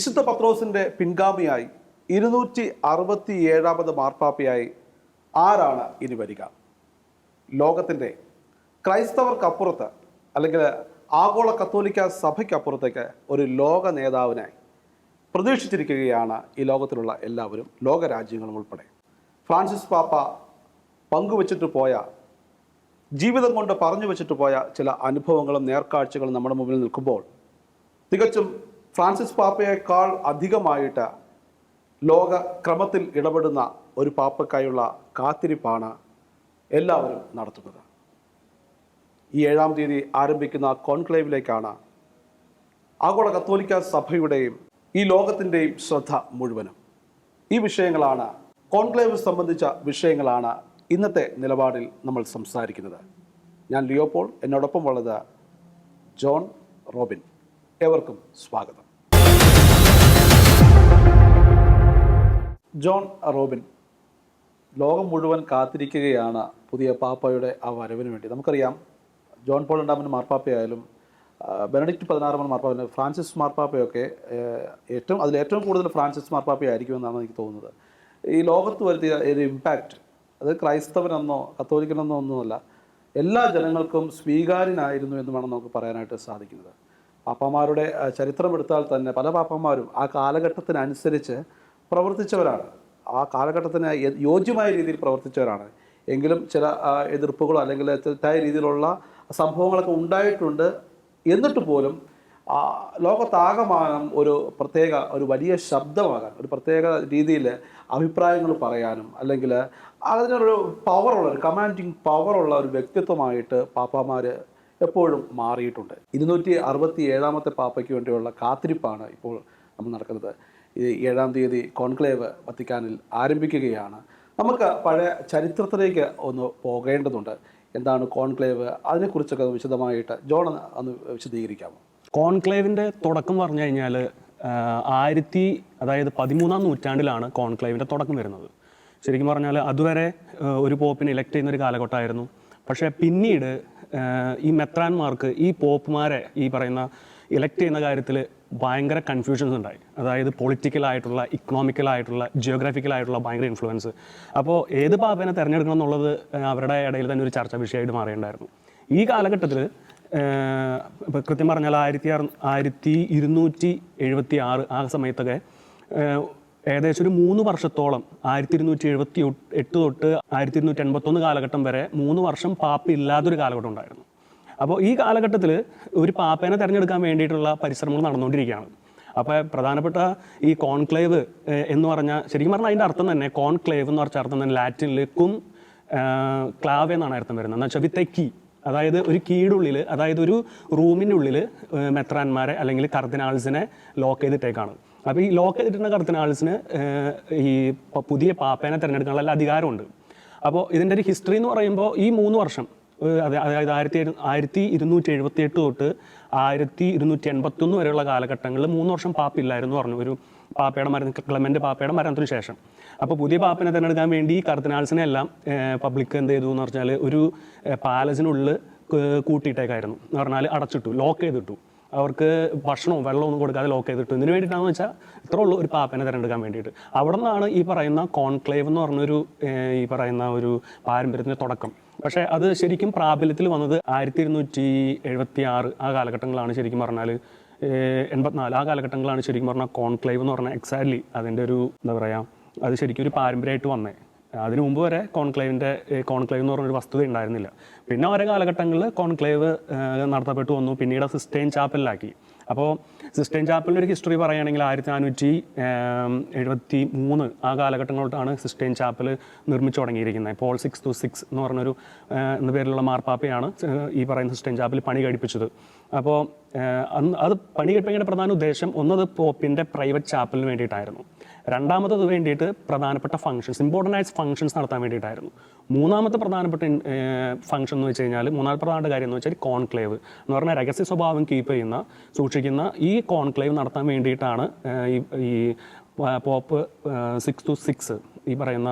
വിശുദ്ധ പത്രോസിൻ്റെ പിൻഗാമിയായി 267ാമത് മാർപ്പാപ്പയായി ആരാണ് ഇനി വരിക? ലോകത്തിൻ്റെ ക്രൈസ്തവർക്കപ്പുറത്ത് അല്ലെങ്കിൽ ആഗോള കത്തോലിക്ക സഭയ്ക്കപ്പുറത്തേക്ക് ഒരു ലോക നേതാവിനായി പ്രതീക്ഷിച്ചിരിക്കുകയാണ് ഈ ലോകത്തിലുള്ള എല്ലാവരും, ലോകരാജ്യങ്ങളും ഉൾപ്പെടെ. ഫ്രാൻസിസ് പാപ്പ പങ്കുവച്ചിട്ട് പോയ, ജീവിതം കൊണ്ട് പറഞ്ഞു വച്ചിട്ട് പോയ ചില അനുഭവങ്ങളും നേർക്കാഴ്ചകളും നമ്മുടെ മുമ്പിൽ നിൽക്കുമ്പോൾ തികച്ചും ഫ്രാൻസിസ് പാപ്പയേക്കാൾ അധികമായിട്ട് ലോക ക്രമത്തിൽ ഇടപെടുന്ന ഒരു പാപ്പയ്ക്കായുള്ള കാത്തിരിപ്പാണ് എല്ലാവരും നടത്തുന്നത്. ഈ 7-ാം തീയതി ആരംഭിക്കുന്ന കോൺക്ലേവിലേക്കാണ് ആഗോള കത്തോലിക്ക സഭയുടെയും ഈ ലോകത്തിൻ്റെയും ശ്രദ്ധ മുഴുവനും. ഈ വിഷയങ്ങളാണ്, കോൺക്ലേവ് സംബന്ധിച്ച വിഷയങ്ങളാണ് ഇന്നത്തെ നിലപാടിൽ നമ്മൾ സംസാരിക്കുന്നത്. ഞാൻ ലിയോപോൾ, എന്നോടൊപ്പം ഉള്ളത് ജോൺ റോബിൻ. ഏവർക്കും സ്വാഗതം. ജോൺ റോബിൻ, ലോകം മുഴുവൻ കാത്തിരിക്കുകയാണ് പുതിയ പാപ്പയുടെ ആ വരവിന് വേണ്ടി. നമുക്കറിയാം, ജോൺ പോൾ രണ്ടാമൻ മാർപ്പാപ്പയായാലും ബെനഡിക്റ്റ് 16 മാർപ്പാപ്പ, ഫ്രാൻസിസ് മാർപ്പാപ്പയൊക്കെ അതിലേറ്റവും കൂടുതൽ ഫ്രാൻസിസ് മാർപ്പാപ്പയായിരിക്കുമെന്നാണ് എനിക്ക് തോന്നുന്നത്. ഈ ലോകത്ത് വരുത്തിയ ഒരു ഇമ്പാക്റ്റ് അത് ക്രൈസ്തവനെന്നോ കത്തോലിക്കനെന്നോ ഒന്നുമല്ല, എല്ലാ ജനങ്ങൾക്കും സ്വീകാര്യനായിരുന്നു എന്ന് വേണം നമുക്ക് പറയാനായിട്ട് സാധിക്കുന്നത്. പാപ്പമാരുടെ ചരിത്രമെടുത്താൽ തന്നെ പല പാപ്പന്മാരും ആ കാലഘട്ടത്തിനനുസരിച്ച് പ്രവർത്തിച്ചവരാണ്, ആ കാലഘട്ടത്തിന് യോജ്യമായ രീതിയിൽ പ്രവർത്തിച്ചവരാണ്. എങ്കിലും ചില എതിർപ്പുകളോ അല്ലെങ്കിൽ തെറ്റായ രീതിയിലുള്ള സംഭവങ്ങളൊക്കെ ഉണ്ടായിട്ടുണ്ട്. എന്നിട്ട് പോലും ലോകത്താകമാനം ഒരു വലിയ ശബ്ദമാകാൻ, ഒരു പ്രത്യേക രീതിയിൽ അഭിപ്രായങ്ങൾ പറയാനും അല്ലെങ്കിൽ അതിനൊരു പവറുള്ള, ഒരു കമാൻഡിങ് പവറുള്ള ഒരു വ്യക്തിത്വമായിട്ട് പാപ്പമാർ എപ്പോഴും മാറിയിട്ടുണ്ട്. 267ാമത്തെ പാപ്പയ്ക്ക് വേണ്ടിയുള്ള കാത്തിരിപ്പാണ് ഇപ്പോൾ നമ്മൾ നടക്കുന്നത്. 7-ാം തീയതി കോൺക്ലേവ് വത്തിക്കാനിൽ ആരംഭിക്കുകയാണ്. നമുക്ക് പഴയ ചരിത്രത്തിലേക്ക് ഒന്ന് പോകേണ്ടതുണ്ട്. എന്താണ് കോൺക്ലേവ്? അതിനെക്കുറിച്ചൊക്കെ വിശദമായിട്ട് ജോൺ ഒന്ന് വിശദീകരിക്കാമോ? കോൺക്ലേവിൻ്റെ തുടക്കം പറഞ്ഞു കഴിഞ്ഞാൽ 13ാം നൂറ്റാണ്ടിലാണ് കോൺക്ലേവിൻ്റെ തുടക്കം വരുന്നത്. ശരിക്കും പറഞ്ഞാൽ അതുവരെ ഒരു പോപ്പിനെ ഇലക്ട് ചെയ്യുന്നൊരു കാലഘട്ടമായിരുന്നു. പക്ഷേ പിന്നീട് ഈ മെത്രാന്മാർക്ക് ഈ പോപ്പുമാരെ ഈ പറയുന്ന ഇലക്ട് ചെയ്യുന്ന കാര്യത്തിൽ ഭയങ്കര കൺഫ്യൂഷൻസ് ഉണ്ടായി. അതായത് പൊളിറ്റിക്കലായിട്ടുള്ള, ഇക്കണോമിക്കലായിട്ടുള്ള, ജിയോഗ്രാഫിക്കലായിട്ടുള്ള ഭയങ്കര ഇൻഫ്ലുവൻസ്. അപ്പോൾ ഏത് പാപ്പനെ തിരഞ്ഞെടുക്കണം എന്നുള്ളത് അവരുടെ ഇടയിൽ തന്നെ ഒരു ചർച്ചാ വിഷയമായിട്ട് മാറിയിട്ടുണ്ടായിരുന്നു. ഈ കാലഘട്ടത്തിൽ കൃത്യം പറഞ്ഞാൽ 1276 ആ സമയത്തൊക്കെ ഏകദേശം ഒരു 3 വർഷത്തോളം 1278 തൊട്ട് 1281 കാലഘട്ടം വരെ 3 വർഷം പാപ്പ ഇല്ലാത്തൊരു കാലഘട്ടം ഉണ്ടായിരുന്നു. അപ്പോൾ ഈ കാലഘട്ടത്തിൽ ഒരു പാപ്പേനെ തിരഞ്ഞെടുക്കാൻ വേണ്ടിയിട്ടുള്ള പരിശ്രമങ്ങൾ നടന്നുകൊണ്ടിരിക്കുകയാണ്. അപ്പോൾ പ്രധാനപ്പെട്ട ഈ കോൺക്ലേവ് എന്ന് പറഞ്ഞാൽ, ശരിക്കും പറഞ്ഞാൽ അതിൻ്റെ അർത്ഥം തന്നെ, കോൺക്ലേവ് എന്ന് പറഞ്ഞ അർത്ഥം തന്നെ ലാറ്റിനിൽ ക്ലാവ് എന്നാണ് അർത്ഥം വരുന്നത്. എന്ന് വെച്ചാൽ വിത്ത് എ കീ, അതായത് ഒരു കീയുടെ ഉള്ളിൽ, അതായത് ഒരു റൂമിൻ്റെ ഉള്ളിൽ മെത്രാന്മാരെ അല്ലെങ്കിൽ കർദിനാൾസിനെ ലോക്ക് ചെയ്തിട്ടേക്കാണ്. അപ്പോൾ ഈ ലോക്ക് ചെയ്തിട്ടുള്ള കർദിനാൾസിന് ഈ പുതിയ പാപ്പേനെ തിരഞ്ഞെടുക്കാനുള്ള അധികാരമുണ്ട്. അപ്പോൾ ഇതിൻ്റെ ഒരു ഹിസ്റ്ററി എന്ന് പറയുമ്പോൾ ഈ 3 വർഷം, അതായത് 1278 തൊട്ട് 1281 വരെയുള്ള കാലഘട്ടങ്ങളിൽ 3 വർഷം പാപ്പില്ലായിരുന്നു പറഞ്ഞു, ഒരു പാപ്പയുടെ ക്ലെമൻ്റ് പാപ്പയുടെ മരണത്തിന് ശേഷം. അപ്പോൾ പുതിയ പാപ്പനെ തിരഞ്ഞെടുക്കാൻ വേണ്ടി ഈ കർദിനാൾസിനെ എല്ലാം പബ്ലിക് എന്ത് ചെയ്തു എന്ന് പറഞ്ഞാൽ ഒരു പാലസിനുള്ളിൽ കൂട്ടിയിട്ടേക്കായിരുന്നു. എന്ന് പറഞ്ഞാൽ അടച്ചിട്ടു, ലോക്ക് ചെയ്തിട്ടു. അവർക്ക് ഭക്ഷണവും വെള്ളവും ഒന്നും കൊടുക്കാതെ ലോക്ക് ചെയ്തിട്ടു. ഇതിന് വേണ്ടിയിട്ടാണെന്ന് വെച്ചാൽ ഇത്രേ ഉള്ളൂ, ഒരു പാപ്പനെ തിരഞ്ഞെടുക്കാൻ വേണ്ടിയിട്ട്. അവിടെ നിന്നാണ് ഈ പറയുന്ന കോൺക്ലേവ് എന്ന് പറഞ്ഞൊരു ഈ പറയുന്ന ഒരു പാരമ്പര്യത്തിൻ്റെ തുടക്കം. പക്ഷേ അത് ശരിക്കും പ്രാബല്യത്തിൽ വന്നത് 1276 ആ കാലഘട്ടങ്ങളാണ്. ശരിക്കും പറഞ്ഞാൽ 84 ആ കാലഘട്ടങ്ങളാണ് ശരിക്കും പറഞ്ഞാൽ കോൺക്ലേവ് എന്ന് പറഞ്ഞാൽ എക്സാക്ട്ലി അതിൻ്റെ ഒരു എന്താ പറയുക, അത് ശരിക്കും ഒരു പാരമ്പര്യമായിട്ട് വന്നേ. അതിനു മുമ്പ് വരെ കോൺക്ലേവ് എന്ന് പറഞ്ഞൊരു വസ്തുത ഉണ്ടായിരുന്നില്ല. പിന്നെ ഓരോ കാലഘട്ടങ്ങളിൽ കോൺക്ലേവ് നടത്തപ്പെട്ടു വന്നു. പിന്നീട് സിസ്റ്റൈൻ ചാപ്പലിലാക്കി. അപ്പോൾ സിസ്റ്റൈൻ ചാപ്പലിൻ്റെ ഒരു ഹിസ്റ്ററി പറയുകയാണെങ്കിൽ 1473 ആ കാലഘട്ടങ്ങളിലോട്ടാണ് സിസ്റ്റൈൻ ചാപ്പൽ നിർമ്മിച്ചു തുടങ്ങിയിരിക്കുന്നത്. പോൾ 626 എന്ന് പറഞ്ഞൊരു എന്ന പേരിലുള്ള മാർപ്പാപ്പയാണ് ഈ പറയുന്ന സിസ്റ്റൈൻ ചാപ്പൽ പണി കഴിപ്പിച്ചത്. അപ്പോൾ അത് പണി കഴിപ്പിക്കേണ്ട പ്രധാന ഉദ്ദേശം ഒന്നത് പോപ്പിൻ്റെ പ്രൈവറ്റ് ചാപ്പലിന് വേണ്ടിയിട്ടായിരുന്നു. രണ്ടാമത്തത് വേണ്ടിയിട്ട് പ്രധാനപ്പെട്ട ഫംഗ്ഷൻസ്, ഇമ്പോർട്ടൻ്റ് ആയ ഫംഗ്ഷൻസ് നടത്താൻ വേണ്ടിയിട്ടായിരുന്നു. മൂന്നാമത്തെ പ്രധാനപ്പെട്ട ഫംഗ്ഷൻ എന്ന് വെച്ച് കഴിഞ്ഞാൽ, മൂന്നാമത്തെ പ്രധാന കാര്യം എന്ന് വെച്ചാൽ കോൺക്ലേവ് എന്ന് പറഞ്ഞാൽ രഹസ്യ സ്വഭാവം സൂക്ഷിക്കുന്ന ഈ കോൺക്ലേവ് നടത്താൻ വേണ്ടിയിട്ടാണ് ഈ പോപ്പ് 626 ഈ പറയുന്ന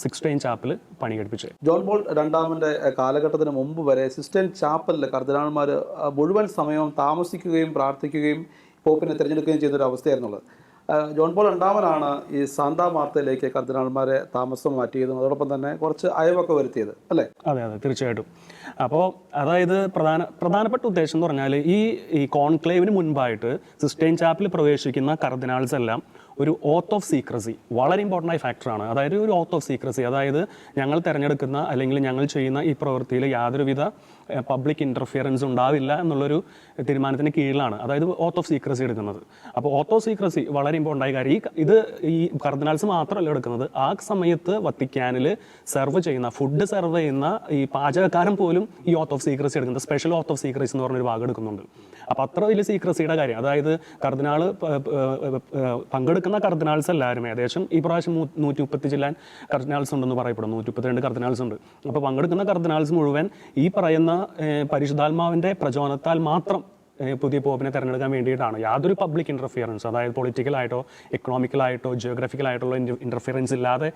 സിക്സ്റ്റൈൻ ചാപ്പൽ പണി കഴിപ്പിച്ചത്. ജോൺ പോൾ രണ്ടാമൻ്റെ കാലഘട്ടത്തിന് മുമ്പ് വരെ സിസ്റ്റൈൻ ചാപ്പലിൽ കർദിനാൾമാർ മുഴുവൻ സമയവും താമസിക്കുകയും പ്രാർത്ഥിക്കുകയും പോപ്പിനെ തിരഞ്ഞെടുക്കുകയും ചെയ്യുന്നൊരു അവസ്ഥയായിരുന്നുള്ളത്. ജോൺ പോൾ രണ്ടാമനാണ് ഈ സാന്താ മാർത്തയിലേക്ക് കർദിനാൾമാരെ താമസം മാറ്റിയതും അതോടൊപ്പം തന്നെ കുറച്ച് അയവൊക്കെ വരുത്തിയത് അല്ലേ? അതെ അതെ, തീർച്ചയായിട്ടും. അപ്പോൾ അതായത് പ്രധാനപ്പെട്ട ഉദ്ദേശം എന്ന് പറഞ്ഞാൽ ഈ കോൺക്ലേവിന് മുൻപായിട്ട് സിസ്റ്റൈൻ ചാപ്പിൽ പ്രവേശിക്കുന്ന കർദിനാൾസ് എല്ലാം ഒരു ഓത്ത് ഓഫ് സീക്രസി, വളരെ ഇമ്പോർട്ടൻ്റ് ആയ ഫാക്ടറാണ്. അതായത് ഒരു ഓത്ത് ഓഫ് സീക്രസി, അതായത് ഞങ്ങൾ തിരഞ്ഞെടുക്കുന്ന അല്ലെങ്കിൽ ഞങ്ങൾ ചെയ്യുന്ന ഈ പ്രവൃത്തിയിൽ യാതൊരുവിധ പബ്ലിക് ഇൻ്റർഫിയറൻസ് ഉണ്ടാവില്ല എന്നുള്ളൊരു തീരുമാനത്തിന് കീഴിലാണ് അതായത് ഓത്ത് ഓഫ് സീക്രസി എടുക്കുന്നത്. അപ്പോൾ ഓത്ത് ഓഫ് സീക്രസി വളരെ ഇമ്പോർട്ടൻ്റ് ആയ കാര്യം. ഈ കർദിനാൾസ് മാത്രമല്ല എടുക്കുന്നത്, ആ സമയത്ത് വത്തിക്കാനിൽ ഫുഡ് സെർവ് ചെയ്യുന്ന ഈ പാചകക്കാരൻ പോലും ഈ ഓത്ത് ഓഫ് സീക്രസി എടുക്കുന്നത്. സ്പെഷ്യൽ ഓത്ത് ഓഫ് സീക്രസി എന്ന് പറഞ്ഞൊരു ഭാഗം എടുക്കുന്നുണ്ട്. അപ്പോൾ അത്ര വലിയ സീക്രസിയുടെ കാര്യം, അതായത് കർദിനാൾ പങ്കെടുക്കുന്ന കർദിനാൾസ് എല്ലാവരും ഏകദേശം ഈ പ്രാവശ്യം 130 ചില്ലാൻ കർദിനാൾസ് ഉണ്ടെന്ന് പറയപ്പെടും, 132 കർദിനാൾസ് ഉണ്ട്. അപ്പോൾ പങ്കെടുക്കുന്ന കർദിനാൾസ് മുഴുവൻ ഈ പറയുന്ന പരിശുദ്ധാത്മാവിൻ്റെ പ്രചോദനത്താൽ മാത്രം പുതിയ പോപ്പിനെ തിരഞ്ഞെടുക്കാൻ വേണ്ടിയിട്ടാണ്. യാതൊരു പബ്ലിക് ഇൻ്റർഫിയറൻസ്, അതായത് പൊളിറ്റിക്കലായിട്ടോ എക്കണോമിക്കലായിട്ടോ ജിയോഗ്രഫിക്കലായിട്ടുള്ള ഇൻ്റർഫിയറൻസ് ഇല്ലാതെ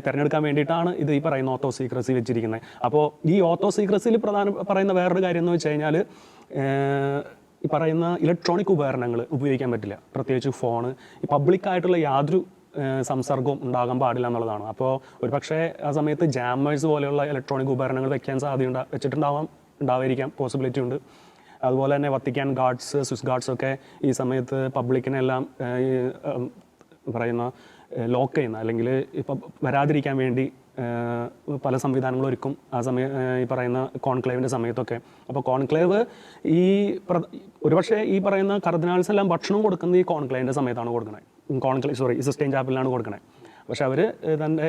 തിരഞ്ഞെടുക്കാൻ വേണ്ടിയിട്ടാണ് ഇത് ഈ പറയുന്ന ഓത്തോ സീക്രസി വെച്ചിരിക്കുന്നത്. അപ്പോൾ ഈ ഓത്തോ സീക്രസിയിൽ പറയുന്ന വേറൊരു കാര്യം എന്ന് വെച്ച് കഴിഞ്ഞാൽ ഈ പറയുന്ന ഇലക്ട്രോണിക് ഉപകരണങ്ങൾ ഉപയോഗിക്കാൻ പറ്റില്ല, പ്രത്യേകിച്ച് ഫോണ്. ഈ പബ്ലിക്കായിട്ടുള്ള യാതൊരു സംസർഗവും ഉണ്ടാകാൻ പാടില്ല എന്നുള്ളതാണ്. അപ്പോൾ ഒരു പക്ഷേ ആ സമയത്ത് ജാമേഴ്സ് പോലെയുള്ള ഇലക്ട്രോണിക് ഉപകരണങ്ങൾ വെക്കാൻ ഉണ്ടാവാതിരിക്കാം, പോസിബിലിറ്റി ഉണ്ട്. അതുപോലെ തന്നെ വത്തിക്കാൻ ഗാർഡ്സ്, സ്വിസ് ഗാർഡ്സ് ഒക്കെ ഈ സമയത്ത് പബ്ലിക്കിനെല്ലാം പറയുന്ന ലോക്ക് ചെയ്യുന്ന അല്ലെങ്കിൽ ഇപ്പം വരാതിരിക്കാൻ വേണ്ടി പല സംവിധാനങ്ങളും ഒരുക്കും ആ ഈ പറയുന്ന കോൺക്ലേവിൻ്റെ സമയത്തൊക്കെ. അപ്പോൾ കോൺക്ലേവ് ഒരുപക്ഷെ ഈ പറയുന്ന കർദിനാൾസ് എല്ലാം ഭക്ഷണം കൊടുക്കുന്നത് ഈ കോൺക്ലേവിൻ്റെ സമയത്താണ് കൊടുക്കുന്നത്, സിസ്റ്റൈൻ ചാപ്പലിലാണ് കൊടുക്കുന്നത്. പക്ഷെ അവർ തൻ്റെ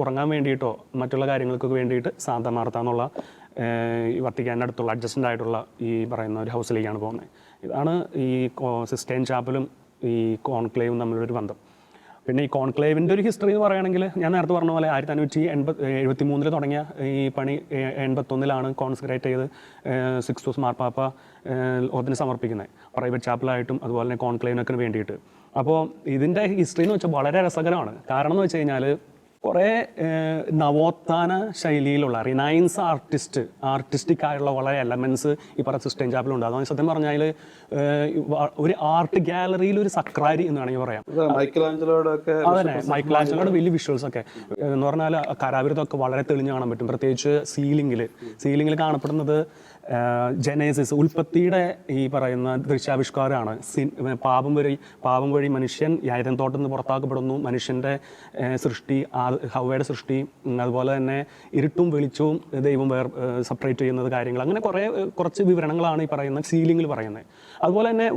ഉറങ്ങാൻ വേണ്ടിയിട്ടോ മറ്റുള്ള കാര്യങ്ങൾക്കൊക്കെ വേണ്ടിയിട്ട് സാന്താ മാർത്ത എന്നുള്ള ഈ വത്തിക്കാൻ്റെ അടുത്തുള്ള അഡ്ജസ്റ്റൻ്റ് ആയിട്ടുള്ള ഈ പറയുന്ന ഒരു ഹൗസിലേക്കാണ് പോകുന്നത്. ഇതാണ് ഈ സിസ്റ്റൈൻ ചാപ്പലും ഈ കോൺക്ലേവും തമ്മിലൊരു ബന്ധം. പിന്നെ ഈ കോൺക്ലേവിൻ്റെ ഒരു ഹിസ്റ്ററി എന്ന് പറയുകയാണെങ്കിൽ ഞാൻ നേരത്തെ പറഞ്ഞ പോലെ 1573 തുടങ്ങിയ ഈ പണി 81 കോൺസെൻട്രേറ്റ് ചെയ്ത് സിക്സ്റ്റോസ് മാർപ്പാപ്പ അതിന് സമർപ്പിക്കുന്നത്, പ്രൈവറ്റ് ചാപ്പലായിട്ടും അതുപോലെ തന്നെ കോൺക്ലേവിനൊക്കെ വേണ്ടിയിട്ട്. അപ്പോൾ ഇതിൻ്റെ ഹിസ്റ്ററി എന്ന് വെച്ചാൽ വളരെ രസകരമാണ്. കാരണം എന്ന് വെച്ച് കഴിഞ്ഞാൽ കുറേ നവോത്ഥാന ശൈലിയിലുള്ള റിനൈൻസ് ആർട്ടിസ്റ്റിക് ആയിട്ടുള്ള വളരെ എലമെൻറ്റ്സ് ഈ പറയുന്ന സിസ്റ്റൈൻ ചാപ്പലുണ്ട്. അതാണ് സത്യം പറഞ്ഞാൽ ഒരു ആർട്ട് ഗാലറിയിൽ ഒരു സക്രാരി എന്ന് വേണമെങ്കിൽ പറയാം. അതന്നെ, മൈക്കലാഞ്ചലോയുടെ വലിയ വിഷ്വൽസ് ഒക്കെ എന്ന് പറഞ്ഞാൽ കരാവിരുദ്ധമൊക്കെ വളരെ തെളിഞ്ഞ് കാണാൻ പറ്റും. പ്രത്യേകിച്ച് സീലിംഗിൽ കാണപ്പെടുന്നത് ജനേസിസ്, ഉൽപ്പത്തിയുടെ ഈ പറയുന്ന ദൃശ്യാവിഷ്കാരമാണ്. പാപം വഴി മനുഷ്യൻ യാതൻ തോട്ടത്തിൽ നിന്ന് പുറത്താക്കപ്പെടുന്നു, മനുഷ്യൻ്റെ സൃഷ്ടി, ഹവ്വയുടെ സൃഷ്ടി, അതുപോലെ തന്നെ ഇരുട്ടും വെളിച്ചവും ദൈവം സെപ്പറേറ്റ് ചെയ്യുന്നത് കാര്യങ്ങൾ, അങ്ങനെ കുറച്ച് വിവരണങ്ങളാണ് ഈ പറയുന്ന സീലിംഗിൽ പറയുന്നത്. അതുപോലെ തന്നെ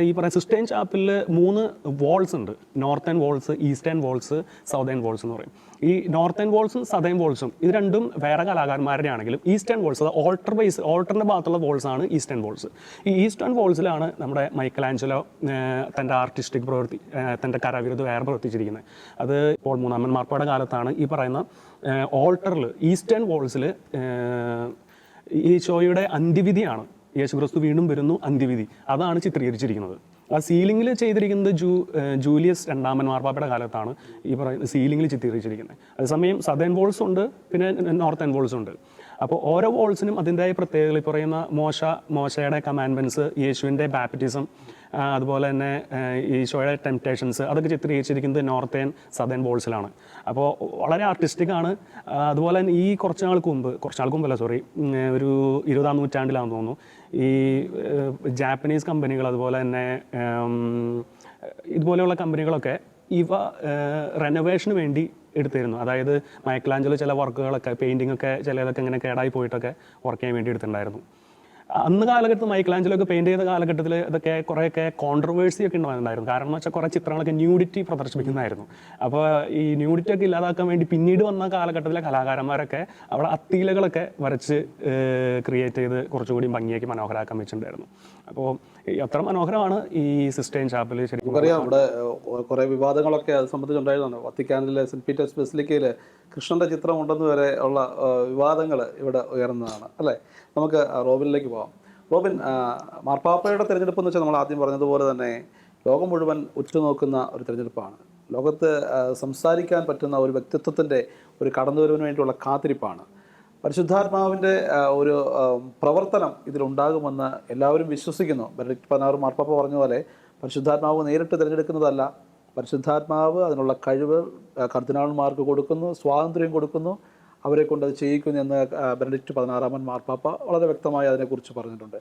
ഈ പറയുന്ന സിസ്റ്റൈൻ ചാപ്പലിൽ 3 വാൾസ് ഉണ്ട്, northern walls, eastern walls, southern walls എന്ന് പറയും. ഈ നോർത്തേൺ വാൾസും സദേൺ വാൾസും ഇത് രണ്ടും വേറെ കലാകാരന്മാരുടെ ആണെങ്കിലും ഈസ്റ്റേൺ വാൾസ്, അത് ഓൾട്ടറിൻ്റെ ഭാഗത്തുള്ള വാൾസ് ആണ് ഈസ്റ്റേൺ വാൾസ്. ഈ ഈസ്റ്റേൺ വാൾസിലാണ് നമ്മുടെ മൈക്കലാഞ്ചലോ തൻ്റെ ആർട്ടിസ്റ്റിക് തൻ്റെ കരവിരുദ്ധ വേറെ പ്രവർത്തിച്ചിരിക്കുന്നത്. അത് ഇപ്പോൾ 3-ാമൻ മാർപ്പായുടെ കാലത്താണ് ഈ പറയുന്ന ഓൾട്ടറിൽ ഈസ്റ്റേൺ വാൾസിൽ ഈശോയുടെ അന്ത്യവിധിയാണ്, യേശുക്രിസ്തു വീണ്ടും വരുന്നു, അന്ത്യവിധി, അതാണ് ചിത്രീകരിച്ചിരിക്കുന്നത്. ആ സീലിംഗിൽ ചെയ്തിരിക്കുന്നത് ജൂലിയസ് 2-ാമൻ മാർപ്പാപ്പയുടെ കാലത്താണ് ഈ പറയുന്ന സീലിംഗിൽ ചിത്രീകരിച്ചിരിക്കുന്നത്. അതേസമയം സദേൺ വോൾസ് ഉണ്ട്, പിന്നെ നോർത്തേൺ വോൾസ് ഉണ്ട്. അപ്പോൾ ഓരോ വോൾസിനും അതിൻ്റെതായ പ്രത്യേകതകൾ. ഈ പറയുന്ന മോശയുടെ കമാൻഡ്മെൻറ്റ്സ്, യേശുവിൻ്റെ ബാപ്റ്റിസം, അതുപോലെ തന്നെ ഈശോയുടെ ടെംപ്റ്റേഷൻസ്, അതൊക്കെ ചിത്രീകരിച്ചിരിക്കുന്നത് നോർത്തേൺ സദേൺ വോൾസിലാണ്. അപ്പോൾ വളരെ ആർട്ടിസ്റ്റിക് ആണ്. അതുപോലെ തന്നെ ഈ കുറച്ച് നാൾക്ക് മുമ്പല്ല ഒരു 20-ാം നൂറ്റാണ്ടിലാണെന്ന് തോന്നുന്നു, ഈ ജാപ്പനീസ് കമ്പനികൾ അതുപോലെ തന്നെ ഇതുപോലെയുള്ള കമ്പനികളൊക്കെ ഇവ റെനോവേഷന് വേണ്ടി എടുത്തിരുന്നു. അതായത് മൈക്കലാഞ്ചലോ ചില വർക്കുകളൊക്കെ, പെയിൻറ്റിംഗ് ഒക്കെ ചിലതൊക്കെ ഇങ്ങനെ കേടായി പോയിട്ടൊക്കെ വർക്ക് ചെയ്യാൻ വേണ്ടി എടുത്തിട്ടുണ്ടായിരുന്നു. അന്ന് കാലഘട്ടത്തിൽ മൈക്കലാഞ്ചലോ ഒക്കെ പെയിൻറ്റ് ചെയ്ത കാലഘട്ടത്തിൽ ഇതൊക്കെ കുറേയൊക്കെ കോൺട്രവേഴ്സി ഒക്കെ ഉണ്ടായിരുന്നു. കാരണം എന്ന് വെച്ചാൽ കുറേ ചിത്രങ്ങളൊക്കെ ന്യൂഡിറ്റി പ്രദർശിപ്പിക്കുന്നതായിരുന്നു. അപ്പോൾ ഈ ന്യൂഡിറ്റി ഒക്കെ ഇല്ലാതാക്കാൻ വേണ്ടി പിന്നീട് വന്ന കാലഘട്ടത്തിലെ കലാകാരന്മാരൊക്കെ അവിടെ അത്തീലകളൊക്കെ വരച്ച് ക്രിയേറ്റ് ചെയ്ത് കുറച്ചുകൂടി ഭംഗിയാക്കി മനോഹരമാക്കാൻ വെച്ചിട്ടുണ്ടായിരുന്നു. അപ്പോൾ അത്ര മനോഹരമാണ് ഈ സിസ്റ്റൈൻ ചാപ്പൽ. ശരിക്കും അറിയാം, ഇവിടെ കുറേ വിവാദങ്ങളൊക്കെ അത് സംബന്ധിച്ചുണ്ടായിരുന്നു. വത്തിക്കാനിലെ സെന്റ് പീറ്റേഴ്സ് ബസിലിക്കയിൽ കൃഷ്ണൻ്റെ ചിത്രം ഉണ്ടെന്ന് വരെ ഉള്ള വിവാദങ്ങൾ ഇവിടെ ഉയർന്നതാണ് അല്ലേ? നമുക്ക് റോബിനിലേക്ക് പോകാം. റോബിൻ, മാർപ്പാപ്പയുടെ തിരഞ്ഞെടുപ്പ് എന്ന് വെച്ചാൽ നമ്മൾ ആദ്യം പറഞ്ഞതുപോലെ തന്നെ ലോകം മുഴുവൻ ഉറ്റുനോക്കുന്ന ഒരു തിരഞ്ഞെടുപ്പാണ്. ലോകത്ത് സംസാരിക്കാൻ പറ്റുന്ന ഒരു വ്യക്തിത്വത്തിൻ്റെ ഒരു കടന്നുവരവിന് വേണ്ടിയുള്ള കാത്തിരിപ്പാണ്. പരിശുദ്ധാത്മാവിൻ്റെ ഒരു പ്രവർത്തനം ഇതിലുണ്ടാകുമെന്ന് എല്ലാവരും വിശ്വസിക്കുന്നു. ബെനഡിക്ട് 16 മാർപ്പാപ്പ പറഞ്ഞ പോലെ പരിശുദ്ധാത്മാവ് നേരിട്ട് തിരഞ്ഞെടുക്കുന്നതല്ല, പരിശുദ്ധാത്മാവ് അതിനുള്ള കഴിവ് കർദിനാൾമാർക്ക് കൊടുക്കുന്നു, സ്വാതന്ത്ര്യം കൊടുക്കുന്നു, അവരെ കൊണ്ട് അത് ചെയ്യിക്കുന്നു എന്ന് ബെനഡിക്റ്റ് 16 മാർപ്പാപ്പ വളരെ വ്യക്തമായി അതിനെക്കുറിച്ച് പറഞ്ഞിട്ടുണ്ട്.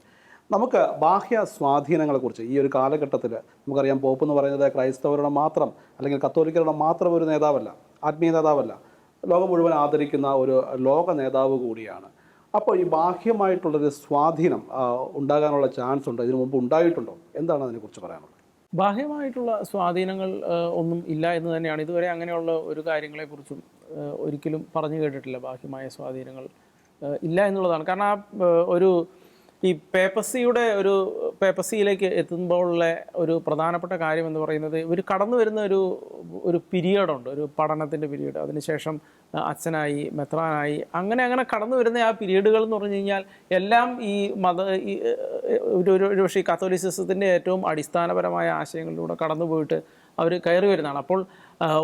നമുക്ക് ബാഹ്യ സ്വാധീനങ്ങളെക്കുറിച്ച് ഈ ഒരു കാലഘട്ടത്തിൽ നമുക്കറിയാം, പോപ്പ് എന്ന് പറയുന്നത് ക്രൈസ്തവരുടെ മാത്രം അല്ലെങ്കിൽ കത്തോലിക്കരുടെ മാത്രം ഒരു നേതാവല്ല, ആത്മീയ നേതാവല്ല, ലോകം മുഴുവൻ ആദരിക്കുന്ന ഒരു ലോക നേതാവ് കൂടിയാണ്. അപ്പോൾ ഈ ബാഹ്യമായിട്ടുള്ളൊരു സ്വാധീനം ഉണ്ടാകാനുള്ള ചാൻസ് ഉണ്ട്, ഇതിനു മുമ്പ് ഉണ്ടായിട്ടുണ്ടോ? എന്താണ് അതിനെക്കുറിച്ച് പറയാനുള്ളത്? ബാഹ്യമായിട്ടുള്ള സ്വാധീനങ്ങൾ ഒന്നും ഇല്ല എന്ന് തന്നെയാണ്. ഇതുവരെ അങ്ങനെയുള്ള ഒരു കാര്യങ്ങളെക്കുറിച്ചും ഒരിക്കലും പറഞ്ഞു കേട്ടിട്ടില്ല. ബാഹ്യമായ സ്വാധീനങ്ങൾ ഇല്ല എന്നുള്ളതാണ്. കാരണം ഒരു ഈ പേപ്പസിയിലേക്ക് എത്തുമ്പോഴുള്ള ഒരു പ്രധാനപ്പെട്ട കാര്യം എന്ന് പറയുന്നത്, ഇവർ കടന്നു വരുന്ന ഒരു പീരീഡുണ്ട്, ഒരു പഠനത്തിൻ്റെ പീരീഡ്. അതിനുശേഷം അച്ഛനായി, മെത്രാനായി, അങ്ങനെ കടന്നു വരുന്ന ആ പീരീഡുകൾ എന്ന് പറഞ്ഞു കഴിഞ്ഞാൽ എല്ലാം ഈ ഒരു പക്ഷേ കാത്തോലിസിസത്തിൻ്റെ ഏറ്റവും അടിസ്ഥാനപരമായ ആശയങ്ങളിലൂടെ കടന്നു പോയിട്ട് അവർ കയറി വരുന്നതാണ്. അപ്പോൾ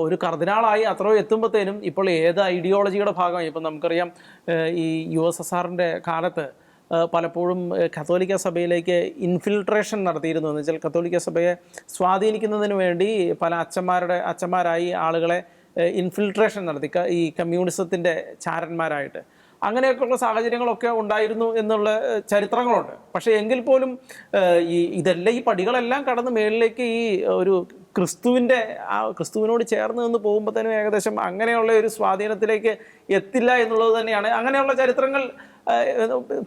ഒരു കർദിനാളായി അത്രയോ എത്തുമ്പോഴത്തേനും ഇപ്പോൾ ഏത് ഐഡിയോളജിയുടെ ഭാഗമായി, ഇപ്പം നമുക്കറിയാം ഈ USSRൻ്റെ കാലത്ത് പലപ്പോഴും കത്തോലിക്ക സഭയിലേക്ക് ഇൻഫിൽട്രേഷൻ നടത്തിയിരുന്നു. എന്ന് വെച്ചാൽ കത്തോലിക്ക സഭയെ സ്വാധീനിക്കുന്നതിന് വേണ്ടി പല അച്ഛന്മാരായി ആളുകളെ ഇൻഫിൽട്രേഷൻ നടത്തി, ഈ കമ്മ്യൂണിസത്തിൻ്റെ ചാരന്മാരായിട്ട്. അങ്ങനെയൊക്കെയുള്ള സാഹചര്യങ്ങളൊക്കെ ഉണ്ടായിരുന്നു എന്നുള്ള ചരിത്രങ്ങളുണ്ട്. പക്ഷേ എങ്കിൽ പോലും ഈ പടികളെല്ലാം കടന്ന് മേളിലേക്ക് ഈ ഒരു ക്രിസ്തുവിനോട് ചേർന്ന് നിന്ന് പോകുമ്പോഴത്തേനും ഏകദേശം അങ്ങനെയുള്ള ഒരു സ്വാധീനത്തിലേക്ക് എത്തില്ല എന്നുള്ളത് തന്നെയാണ്. അങ്ങനെയുള്ള ചരിത്രങ്ങൾ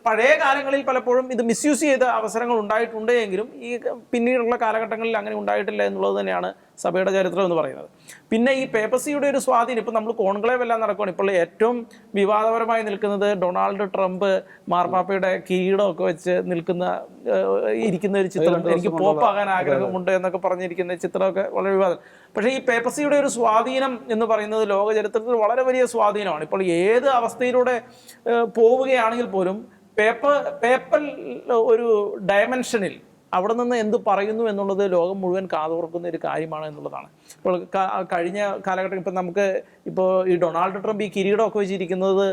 പഴയ കാലങ്ങളിൽ പലപ്പോഴും ഇത് മിസ്യൂസ് ചെയ്ത അവസരങ്ങൾ ഉണ്ടായിട്ടുണ്ട് എങ്കിലും ഈ പിന്നീടുള്ള കാലഘട്ടങ്ങളിൽ അങ്ങനെ ഉണ്ടായിട്ടില്ല എന്നുള്ളത് തന്നെയാണ് സഭയുടെ ചരിത്രം എന്ന് പറയുന്നത്. പിന്നെ ഈ പേപ്പസിയുടെ ഒരു സ്വാധീനം, ഇപ്പം നമ്മൾ കോൺക്ലേവ് എല്ലാം നടക്കുകയാണ്. ഇപ്പോൾ ഏറ്റവും വിവാദപരമായി നിൽക്കുന്നത് ഡൊണാൾഡ് ട്രംപ് മാർപ്പാപ്പയുടെ കിരീടമൊക്കെ വെച്ച് ഇരിക്കുന്ന ഒരു ചിത്രം. എനിക്ക് പോപ്പാകാൻ ആഗ്രഹമുണ്ട് എന്നൊക്കെ പറഞ്ഞിരിക്കുന്ന ചിത്രമൊക്കെ വളരെ വിവാദം. പക്ഷേ ഈ പേപ്പസിയുടെ ഒരു സ്വാധീനം എന്ന് പറയുന്നത് ലോക ചരിത്രത്തിൽ വളരെ വലിയ സ്വാധീനമാണ്. ഇപ്പോൾ ഏത് അവസ്ഥയിലൂടെ പോവുകയാണെങ്കിൽ പോലും പേപ്പൽ ഒരു ഡയമെൻഷനിൽ അവിടെ നിന്ന് എന്ത് പറയുന്നു എന്നുള്ളത് ലോകം മുഴുവൻ കാതോർക്കുന്ന ഒരു കാര്യമാണ് എന്നുള്ളതാണ്. ഇപ്പോൾ കഴിഞ്ഞ കാലഘട്ടം ഇപ്പോൾ ഈ ഡൊണാൾഡ് ട്രംപ് ഈ കിരീടമൊക്കെ വെച്ചിരിക്കുന്നത്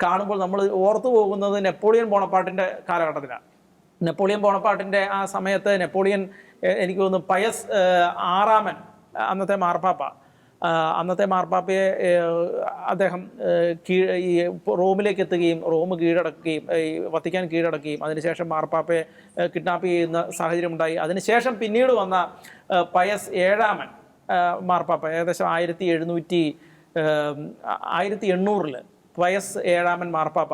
കാണുമ്പോൾ നമ്മൾ ഓർത്തു പോകുന്നത് നെപ്പോളിയൻ ബോണപ്പാർട്ടിൻ്റെ കാലഘട്ടത്തിലാണ്. നെപ്പോളിയൻ ബോണപ്പാർട്ടിൻ്റെ ആ സമയത്ത് നെപ്പോളിയൻ, എനിക്ക് തോന്നുന്നു പയസ് 6 അന്നത്തെ മാർപ്പാപ്പയെ അദ്ദേഹം ഈ റോമിലേക്ക് എത്തുകയും റോം കീഴടക്കുകയും വത്തിക്കാൻ കീഴടക്കുകയും അതിനുശേഷം മാർപ്പാപ്പയെ കിഡ്നാപ്പ് ചെയ്യുന്ന സാഹചര്യം ഉണ്ടായി. അതിനുശേഷം പിന്നീട് വന്ന പയസ് 7 മാർപ്പാപ്പ ഏകദേശം 1800 പയസ് 7 മാർപ്പാപ്പ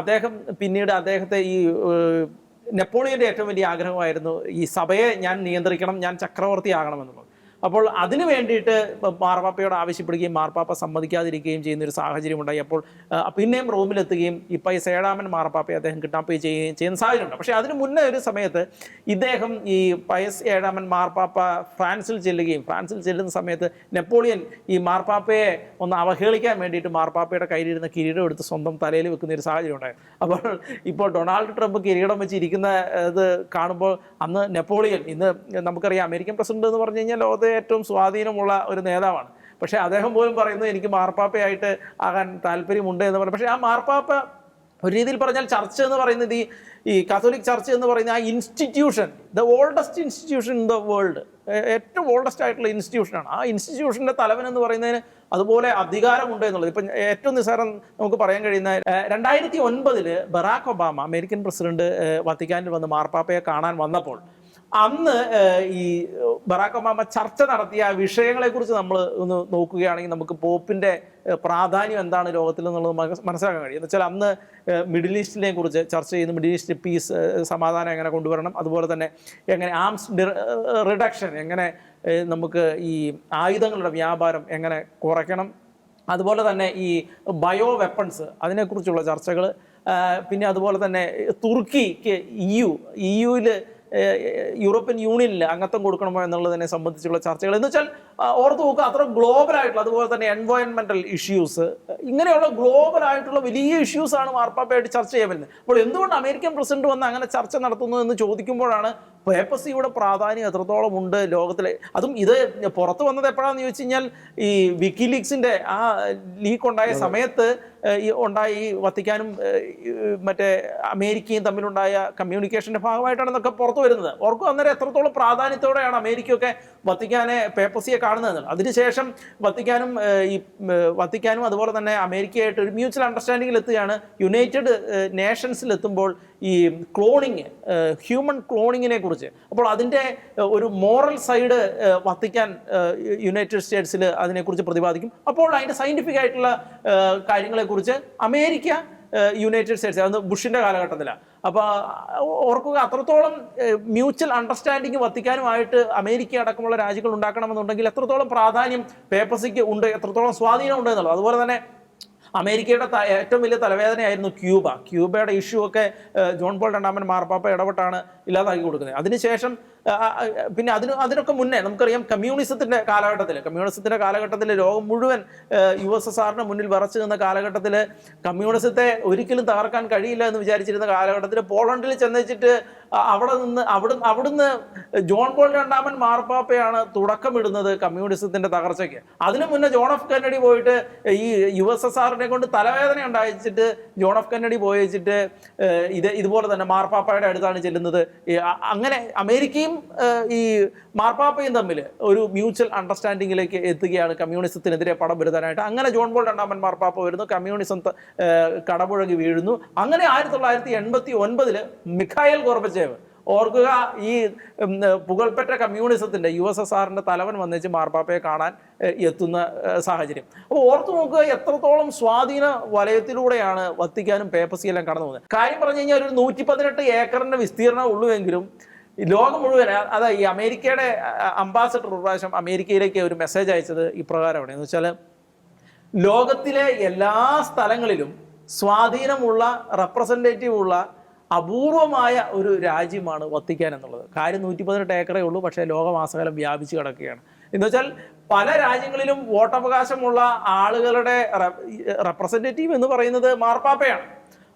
അദ്ദേഹം പിന്നീട് ഈ നെപ്പോളിയൻ്റെ ഏറ്റവും വലിയ ആഗ്രഹമായിരുന്നു ഈ സഭയെ ഞാൻ നിയന്ത്രിക്കണം, ഞാൻ ചക്രവർത്തിയാകണമെന്നുള്ളത്. അപ്പോൾ അതിനു വേണ്ടിയിട്ട് മാർപ്പാപ്പയോട് ആവശ്യപ്പെടുകയും മാർപ്പാപ്പ സമ്മതിക്കാതിരിക്കുകയും ചെയ്യുന്നൊരു സാഹചര്യം ഉണ്ടായി. അപ്പോൾ പിന്നെയും റോമിലെത്തുകയും ഈ പയസ് 7 മാർപ്പാപ്പയെ അദ്ദേഹം കിഡ്നാപ്പ് ചെയ്യുന്ന സാഹചര്യമുണ്ട്. പക്ഷേ അതിന് മുന്നേ ഒരു സമയത്ത് ഇദ്ദേഹം ഈ പയസ് 7 മാർപ്പാപ്പ ഫ്രാൻസിൽ ചെല്ലുന്ന സമയത്ത് നെപ്പോളിയൻ ഈ മാർപ്പാപ്പയെ ഒന്ന് അവഹേളിക്കാൻ വേണ്ടിയിട്ട് മാർപ്പാപ്പയുടെ കയ്യിലിരുന്ന കിരീടം എടുത്ത് സ്വന്തം തലയിൽ വെക്കുന്ന ഒരു സാഹചര്യം ഉണ്ടായി. ഇപ്പോൾ ഡൊണാൾഡ് ട്രംപ് കിരീടം വെച്ചിരിക്കുന്ന ഇത് കാണുമ്പോൾ അന്ന് നെപ്പോളിയൻ, ഇന്ന് നമുക്കറിയാം അമേരിക്കൻ പ്രസിഡന്റ് എന്ന് പറഞ്ഞു കഴിഞ്ഞാൽ ലോകത്തെ ഏറ്റവും സ്വാധീനമുള്ള ഒരു നേതാവാണ്. പക്ഷേ അദ്ദേഹം പോലും പറയുന്നു എനിക്ക് മാർപ്പാപ്പയായിട്ട് ആകാൻ താല്പര്യമുണ്ട് എന്ന് പറയും. പക്ഷേ ആ മാർപ്പാപ്പ ഒരു രീതിയിൽ പറഞ്ഞാൽ ചർച്ച് എന്ന് പറയുന്നത് ഈ കാത്തോലിക് ചർച്ച് എന്ന് പറയുന്ന ആ institution, the oldest institution in the world, ഏറ്റവും ഓൾഡസ്റ്റ് ആയിട്ടുള്ള ഇൻസ്റ്റിറ്റ്യൂഷനാണ്. ആ ഇൻസ്റ്റിറ്റ്യൂഷൻ്റെ തലവൻ എന്ന് പറയുന്നതിന് അതുപോലെ അധികാരമുണ്ട് എന്നുള്ളത്. ഇപ്പം ഏറ്റവും നിസ്സാരം നമുക്ക് പറയാൻ കഴിയുന്ന 2009 ബറാക് ഒബാമ അമേരിക്കൻ പ്രസിഡന്റ് വത്തിക്കാനിൽ വന്ന് മാർപ്പാപ്പയെ കാണാൻ വന്നപ്പോൾ അന്ന് ഈ ബറാക് ഒബാമ ചർച്ച നടത്തിയ വിഷയങ്ങളെക്കുറിച്ച് നമ്മൾ ഒന്ന് നോക്കുകയാണെങ്കിൽ നമുക്ക് പോപ്പിൻ്റെ പ്രാധാന്യം എന്താണ് ലോകത്തിൽ എന്നുള്ളത് മനസ്സിലാക്കാൻ കഴിയും. എന്ന് വെച്ചാൽ അന്ന് മിഡിൽ ഈസ്റ്റിനെ കുറിച്ച് ചർച്ച ചെയ്യുന്നു. മിഡിൽ ഈസ്റ്റ് പീസ്, സമാധാനം എങ്ങനെ കൊണ്ടുവരണം, അതുപോലെ തന്നെ എങ്ങനെ ആംസ് റിഡക്ഷൻ, എങ്ങനെ നമുക്ക് ഈ ആയുധങ്ങളുടെ വ്യാപാരം എങ്ങനെ കുറയ്ക്കണം, അതുപോലെ തന്നെ ഈ ബയോ വെപ്പൺസ് അതിനെക്കുറിച്ചുള്ള ചർച്ചകൾ, പിന്നെ അതുപോലെ തന്നെ തുർക്കിക്ക് യുയിൽ യൂറോപ്യൻ യൂണിയനിൽ അംഗത്വം കൊടുക്കണമോ എന്നുള്ളതിനെ സംബന്ധിച്ചുള്ള ചർച്ചകൾ. എന്ന് വെച്ചാൽ ഓർത്ത് നോക്കുക, അത്ര ഗ്ലോബൽ ആയിട്ടുള്ള, അതുപോലെ തന്നെ എൻവയോൺമെന്റൽ ഇഷ്യൂസ്, ഇങ്ങനെയുള്ള ഗ്ലോബൽ ആയിട്ടുള്ള വലിയ ഇഷ്യൂസ് ആണ് മാർപ്പാപ്പയായിട്ട് ചർച്ച ചെയ്യാൻ വരുന്നത്. അപ്പോൾ എന്തുകൊണ്ട് അമേരിക്കൻ പ്രസിഡന്റ് വന്ന് അങ്ങനെ ചർച്ച നടത്തുന്നു എന്ന് ചോദിക്കുമ്പോഴാണ് പേപ്പസിയുടെ പ്രാധാന്യം എത്രത്തോളം ഉണ്ട് ലോകത്തിലെ. അതും ഇത് പുറത്ത് വന്നത് എപ്പോഴാണെന്ന് ചോദിച്ചു കഴിഞ്ഞാൽ ഈ വിക്കിലീക്സിന്റെ ആ ലീക്ക് ഉണ്ടായ സമയത്ത് ഉണ്ടായ ഈ വത്തിക്കാനും മറ്റേ അമേരിക്കയും തമ്മിലുണ്ടായ കമ്മ്യൂണിക്കേഷന്റെ ഭാഗമായിട്ടാണ് ഇതൊക്കെ പുറത്തു വരുന്നത്. ഓർക്കും അന്നേരം എത്രത്തോളം പ്രാധാന്യത്തോടെയാണ് അമേരിക്കയൊക്കെ വത്തിക്കാനെ പേപ്പസിയെ കാണുന്നത്. അതിനുശേഷം വത്തിക്കാനും അതുപോലെ തന്നെ അമേരിക്കയായിട്ട് ഒരു മ്യൂച്വൽ അണ്ടർസ്റ്റാൻഡിങ്ങിൽ എത്തുകയാണ്. യുണൈറ്റഡ് നേഷൻസിൽ എത്തുമ്പോൾ ഈ ക്ലോണിങ്, ഹ്യൂമൻ ക്ലോണിങ്ങിനെ കുറിച്ച്, അപ്പോൾ അതിൻ്റെ ഒരു മോറൽ സൈഡ് വത്തിക്കാൻ യുണൈറ്റഡ് സ്റ്റേറ്റ്സിൽ അതിനെക്കുറിച്ച് പ്രതിപാദിക്കും. അപ്പോൾ അതിൻ്റെ സയൻറ്റിഫിക് ആയിട്ടുള്ള കാര്യങ്ങളെക്കുറിച്ച് അമേരിക്ക, യുണൈറ്റഡ് സ്റ്റേറ്റ്സ്, അത് ബുഷിൻ്റെ കാലഘട്ടത്തിലാണ്. അപ്പോൾ ഓർക്കുക, അത്രത്തോളം മ്യൂച്വൽ അണ്ടർസ്റ്റാൻഡിങ് വത്തിക്കാനുമായിട്ട് അമേരിക്ക അടക്കമുള്ള രാജ്യങ്ങൾ ഉണ്ടാക്കണമെന്നുണ്ടെങ്കിൽ എത്രത്തോളം പ്രാധാന്യം പേപ്പസിക്ക് ഉണ്ട്, എത്രത്തോളം സ്വാധീനം ഉണ്ട് എന്നുള്ളത്. അതുപോലെ തന്നെ അമേരിക്കയുടെ ഏറ്റവും വലിയ തലവേദനയായിരുന്നു ക്യൂബയുടെ ഇഷ്യൂ ഒക്കെ ജോൺ പോൾ രണ്ടാമൻ മാർപ്പാപ്പ ഇടപെട്ടാണ് ഇല്ലാതാക്കി കൊടുക്കുന്നത്. അതിനുശേഷം പിന്നെ അതിനൊക്കെ മുന്നേ നമുക്കറിയാം കമ്മ്യൂണിസത്തിൻ്റെ കാലഘട്ടത്തിൽ ലോകം മുഴുവൻ USSRന് മുന്നിൽ വിറച്ചു നിന്ന കാലഘട്ടത്തിൽ, കമ്മ്യൂണിസത്തെ ഒരിക്കലും തകർക്കാൻ കഴിയില്ല എന്ന് വിചാരിച്ചിരുന്ന കാലഘട്ടത്തിൽ പോളണ്ടിൽ ചെന്നിട്ട് അവിടുന്ന് ജോൺ പോൾ രണ്ടാമൻ മാർപ്പാപ്പയാണ് തുടക്കമിടുന്നത് കമ്മ്യൂണിസത്തിന്റെ തകർച്ചയ്ക്ക്. അതിനു മുന്നേ ജോൺ എഫ് കെന്നഡി പോയിട്ട് ഈ USSRനെ കൊണ്ട് തലവേദന ഉണ്ടായിച്ചിട്ട് ജോൺ എഫ് കെന്നഡി പോയി വെച്ചിട്ട് ഇതുപോലെ തന്നെ മാർപ്പാപ്പയുടെ അടുത്താണ് ചെല്ലുന്നത്. അങ്ങനെ അമേരിക്കയും ഈ മാർപ്പാപ്പയും തമ്മിൽ ഒരു മ്യൂച്വൽ അണ്ടർസ്റ്റാൻഡിങ്ങിലേക്ക് എത്തുകയാണ് കമ്മ്യൂണിസത്തിനെതിരെ പടം വരുത്താനായിട്ട്. അങ്ങനെ ജോൺ പോൾ രണ്ടാമൻ മാർപ്പാപ്പ വരുന്നു, കമ്മ്യൂണിസം കടപുഴകി വീഴുന്നു. അങ്ങനെ 1989 മിഖായേൽ ഗോർബച്ചേവ്, ഓർക്കുക, ഈ പുകൾപ്പെട്ട കമ്മ്യൂണിസത്തിന്റെ USSRന്റെ തലവൻ വന്നേച്ച് മാർപ്പാപ്പയെ കാണാൻ എത്തുന്ന സാഹചര്യം. അപ്പോൾ ഓർത്തു നോക്കുക എത്രത്തോളം സ്വാധീന വലയത്തിലൂടെയാണ് വത്തിക്കാനും പേപ്പസിയെല്ലാം കടന്നു പോകുന്നത്. കാര്യം പറഞ്ഞു കഴിഞ്ഞാൽ ഒരു 118 ഏക്കറിന്റെ വിസ്തീർണം ഉള്ളുവെങ്കിലും ലോകം മുഴുവൻ, അതായത് ഈ അമേരിക്കയുടെ അംബാസഡർ ഒരു പ്രാവശ്യം അമേരിക്കയിലേക്ക് ഒരു മെസ്സേജ് അയച്ചത് ഇപ്രകാരമാണ്. എന്ന് വെച്ചാൽ ലോകത്തിലെ എല്ലാ സ്ഥലങ്ങളിലും സ്വാധീനമുള്ള, റെപ്രസെൻറ്റേറ്റീവ് ഉള്ള അപൂർവമായ ഒരു രാജ്യമാണ് വത്തിക്കാൻ എന്നുള്ളത്. കാര്യം 118 ഏക്കറേ ഉള്ളൂ, പക്ഷേ ലോകമാസകലം വ്യാപിച്ചു കിടക്കുകയാണ്. എന്ന് വെച്ചാൽ പല രാജ്യങ്ങളിലും വോട്ടവകാശമുള്ള ആളുകളുടെ റെപ്രസെൻറ്റേറ്റീവ് എന്ന് പറയുന്നത് മാർപ്പാപ്പയാണ്.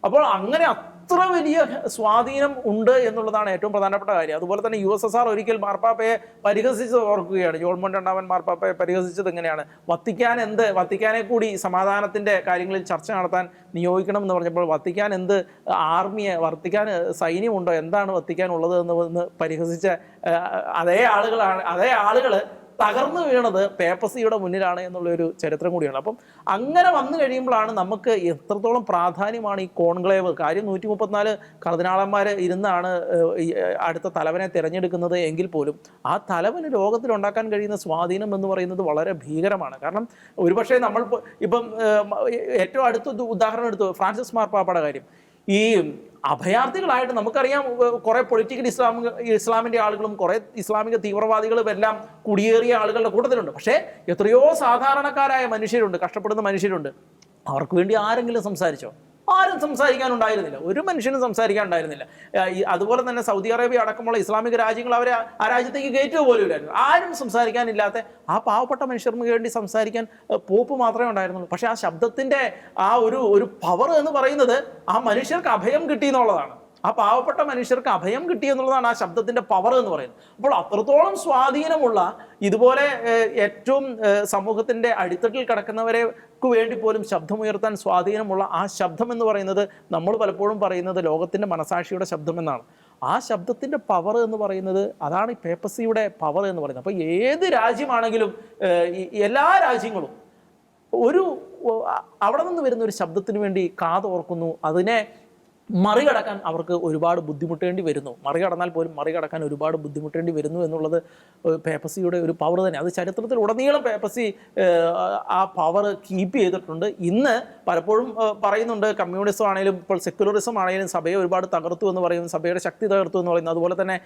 അപ്പോൾ അങ്ങനെ അത്ര വലിയ സ്വാധീനം ഉണ്ട് എന്നുള്ളതാണ് ഏറ്റവും പ്രധാനപ്പെട്ട കാര്യം. അതുപോലെ തന്നെ USSR ഒരിക്കൽ മാർപ്പാപ്പയെ പരിഹസിച്ചത് ഓർക്കുകയാണ്. ജോൺ പോൾ രണ്ടാമൻ മാർപ്പാപ്പയെ പരിഹസിച്ചത് എങ്ങനെയാണ്, വത്തിക്കാനെ കൂടി സമാധാനത്തിൻ്റെ കാര്യങ്ങളിൽ ചർച്ച നടത്താൻ നിയോഗിക്കണം എന്ന് പറഞ്ഞപ്പോൾ വത്തിക്കാൻ എന്ത് വത്തിക്കാൻ സൈന്യമുണ്ടോ, എന്താണ് വത്തിക്കാൻ ഉള്ളത് എന്ന് പരിഹസിച്ച അതേ ആളുകൾ തകർന്നു വീണത് പേപ്പസിയുടെ മുന്നിലാണ് എന്നുള്ളൊരു ചരിത്രം കൂടിയാണ്. അപ്പം അങ്ങനെ വന്നു കഴിയുമ്പോഴാണ് നമുക്ക് എത്രത്തോളം പ്രാധാന്യമാണ് ഈ കോൺക്ലേവ്. കാര്യം 134 കർദിനാളന്മാർ ഇരുന്നാണ് അടുത്ത തലവനെ തിരഞ്ഞെടുക്കുന്നത് എങ്കിൽ പോലും ആ തലവന് ലോകത്തിൽ ഉണ്ടാക്കാൻ കഴിയുന്ന സ്വാധീനം എന്ന് പറയുന്നത് വളരെ ഭീകരമാണ്. കാരണം ഒരുപക്ഷെ നമ്മൾ ഇപ്പം ഏറ്റവും അടുത്ത ഉദാഹരണം എടുത്തു ഫ്രാൻസിസ് മാർപ്പാപ്പയുടെ കാര്യം. ഈ അഭയാർത്ഥികളായിട്ട് നമുക്കറിയാം കുറേ പൊളിറ്റിക്കൽ ഇസ്ലാമിൻ്റെ ആളുകളും കുറേ ഇസ്ലാമിക തീവ്രവാദികളും എല്ലാം കുടിയേറിയ ആളുകളുടെ കൂട്ടത്തിലുണ്ട്. പക്ഷേ എത്രയോ സാധാരണക്കാരായ മനുഷ്യരുണ്ട്, കഷ്ടപ്പെടുന്ന മനുഷ്യരുണ്ട്. അവർക്ക് വേണ്ടി ആരെങ്കിലും സംസാരിച്ചോ? ആരും സംസാരിക്കാനുണ്ടായിരുന്നില്ല, ഒരു മനുഷ്യനും സംസാരിക്കാനുണ്ടായിരുന്നില്ല. അതുപോലെ തന്നെ സൗദി അറേബ്യ അടക്കമുള്ള ഇസ്ലാമിക രാജ്യങ്ങൾ അവരെ ആ രാജ്യത്തേക്ക് കയറ്റുക പോലും ഇല്ലായിരുന്നു. ആരും സംസാരിക്കാനില്ലാത്ത ആ പാവപ്പെട്ട മനുഷ്യർക്ക് വേണ്ടി സംസാരിക്കാൻ പോപ്പ് മാത്രമേ ഉണ്ടായിരുന്നുള്ളൂ. പക്ഷേ ആ ശബ്ദത്തിൻ്റെ ആ ഒരു പവർ എന്ന് പറയുന്നത് ആ മനുഷ്യർക്ക് അഭയം കിട്ടി എന്നുള്ളതാണ്. ആ പാവപ്പെട്ട മനുഷ്യർക്ക് അഭയം കിട്ടി എന്നുള്ളതാണ് ആ ശബ്ദത്തിൻ്റെ പവർ എന്ന് പറയുന്നത്. അപ്പോൾ അത്രത്തോളം സ്വാധീനമുള്ള, ഇതുപോലെ ഏറ്റവും സമൂഹത്തിൻ്റെ അടിത്തട്ടിൽ കിടക്കുന്നവരെക്ക് വേണ്ടി പോലും ശബ്ദമുയർത്താൻ സ്വാധീനമുള്ള ആ ശബ്ദം എന്ന് പറയുന്നത് നമ്മൾ പലപ്പോഴും പറയുന്നത് ലോകത്തിൻ്റെ മനസാക്ഷിയുടെ ശബ്ദം എന്നാണ്. ആ ശബ്ദത്തിൻ്റെ പവർ എന്ന് പറയുന്നത് അതാണ് ഈ പേപ്പസിയുടെ പവർ എന്ന് പറയുന്നത്. അപ്പോൾ ഏത് രാജ്യമാണെങ്കിലും എല്ലാ രാജ്യങ്ങളും അവിടെ നിന്ന് വരുന്ന ഒരു ശബ്ദത്തിന് വേണ്ടി കാതോർക്കുന്നു. അതിനെ മറികടക്കാൻ അവർക്ക് ഒരുപാട് ബുദ്ധിമുട്ടേണ്ടി വരുന്നു. മറികടന്നാൽ പോലും മറികടക്കാൻ ഒരുപാട് ബുദ്ധിമുട്ടേണ്ടി വരുന്നു എന്നുള്ളത് പേപ്പസിയുടെ ഒരു പവർ തന്നെ. അത് ചരിത്രത്തിൽ ഉടനീളം പേപ്പസി ആ പവർ കീപ്പ് ചെയ്തിട്ടുണ്ട്. ഇന്ന് പലപ്പോഴും പറയുന്നുണ്ട് കമ്മ്യൂണിസം ആണെങ്കിലും ഇപ്പോൾ സെക്യുലറിസം ആണെങ്കിലും സഭയെ ഒരുപാട് തകർത്തു എന്ന് പറയുന്നു, സഭയുടെ ശക്തി തകർത്തു എന്ന് പറയുന്നു. അതുപോലെ തന്നെ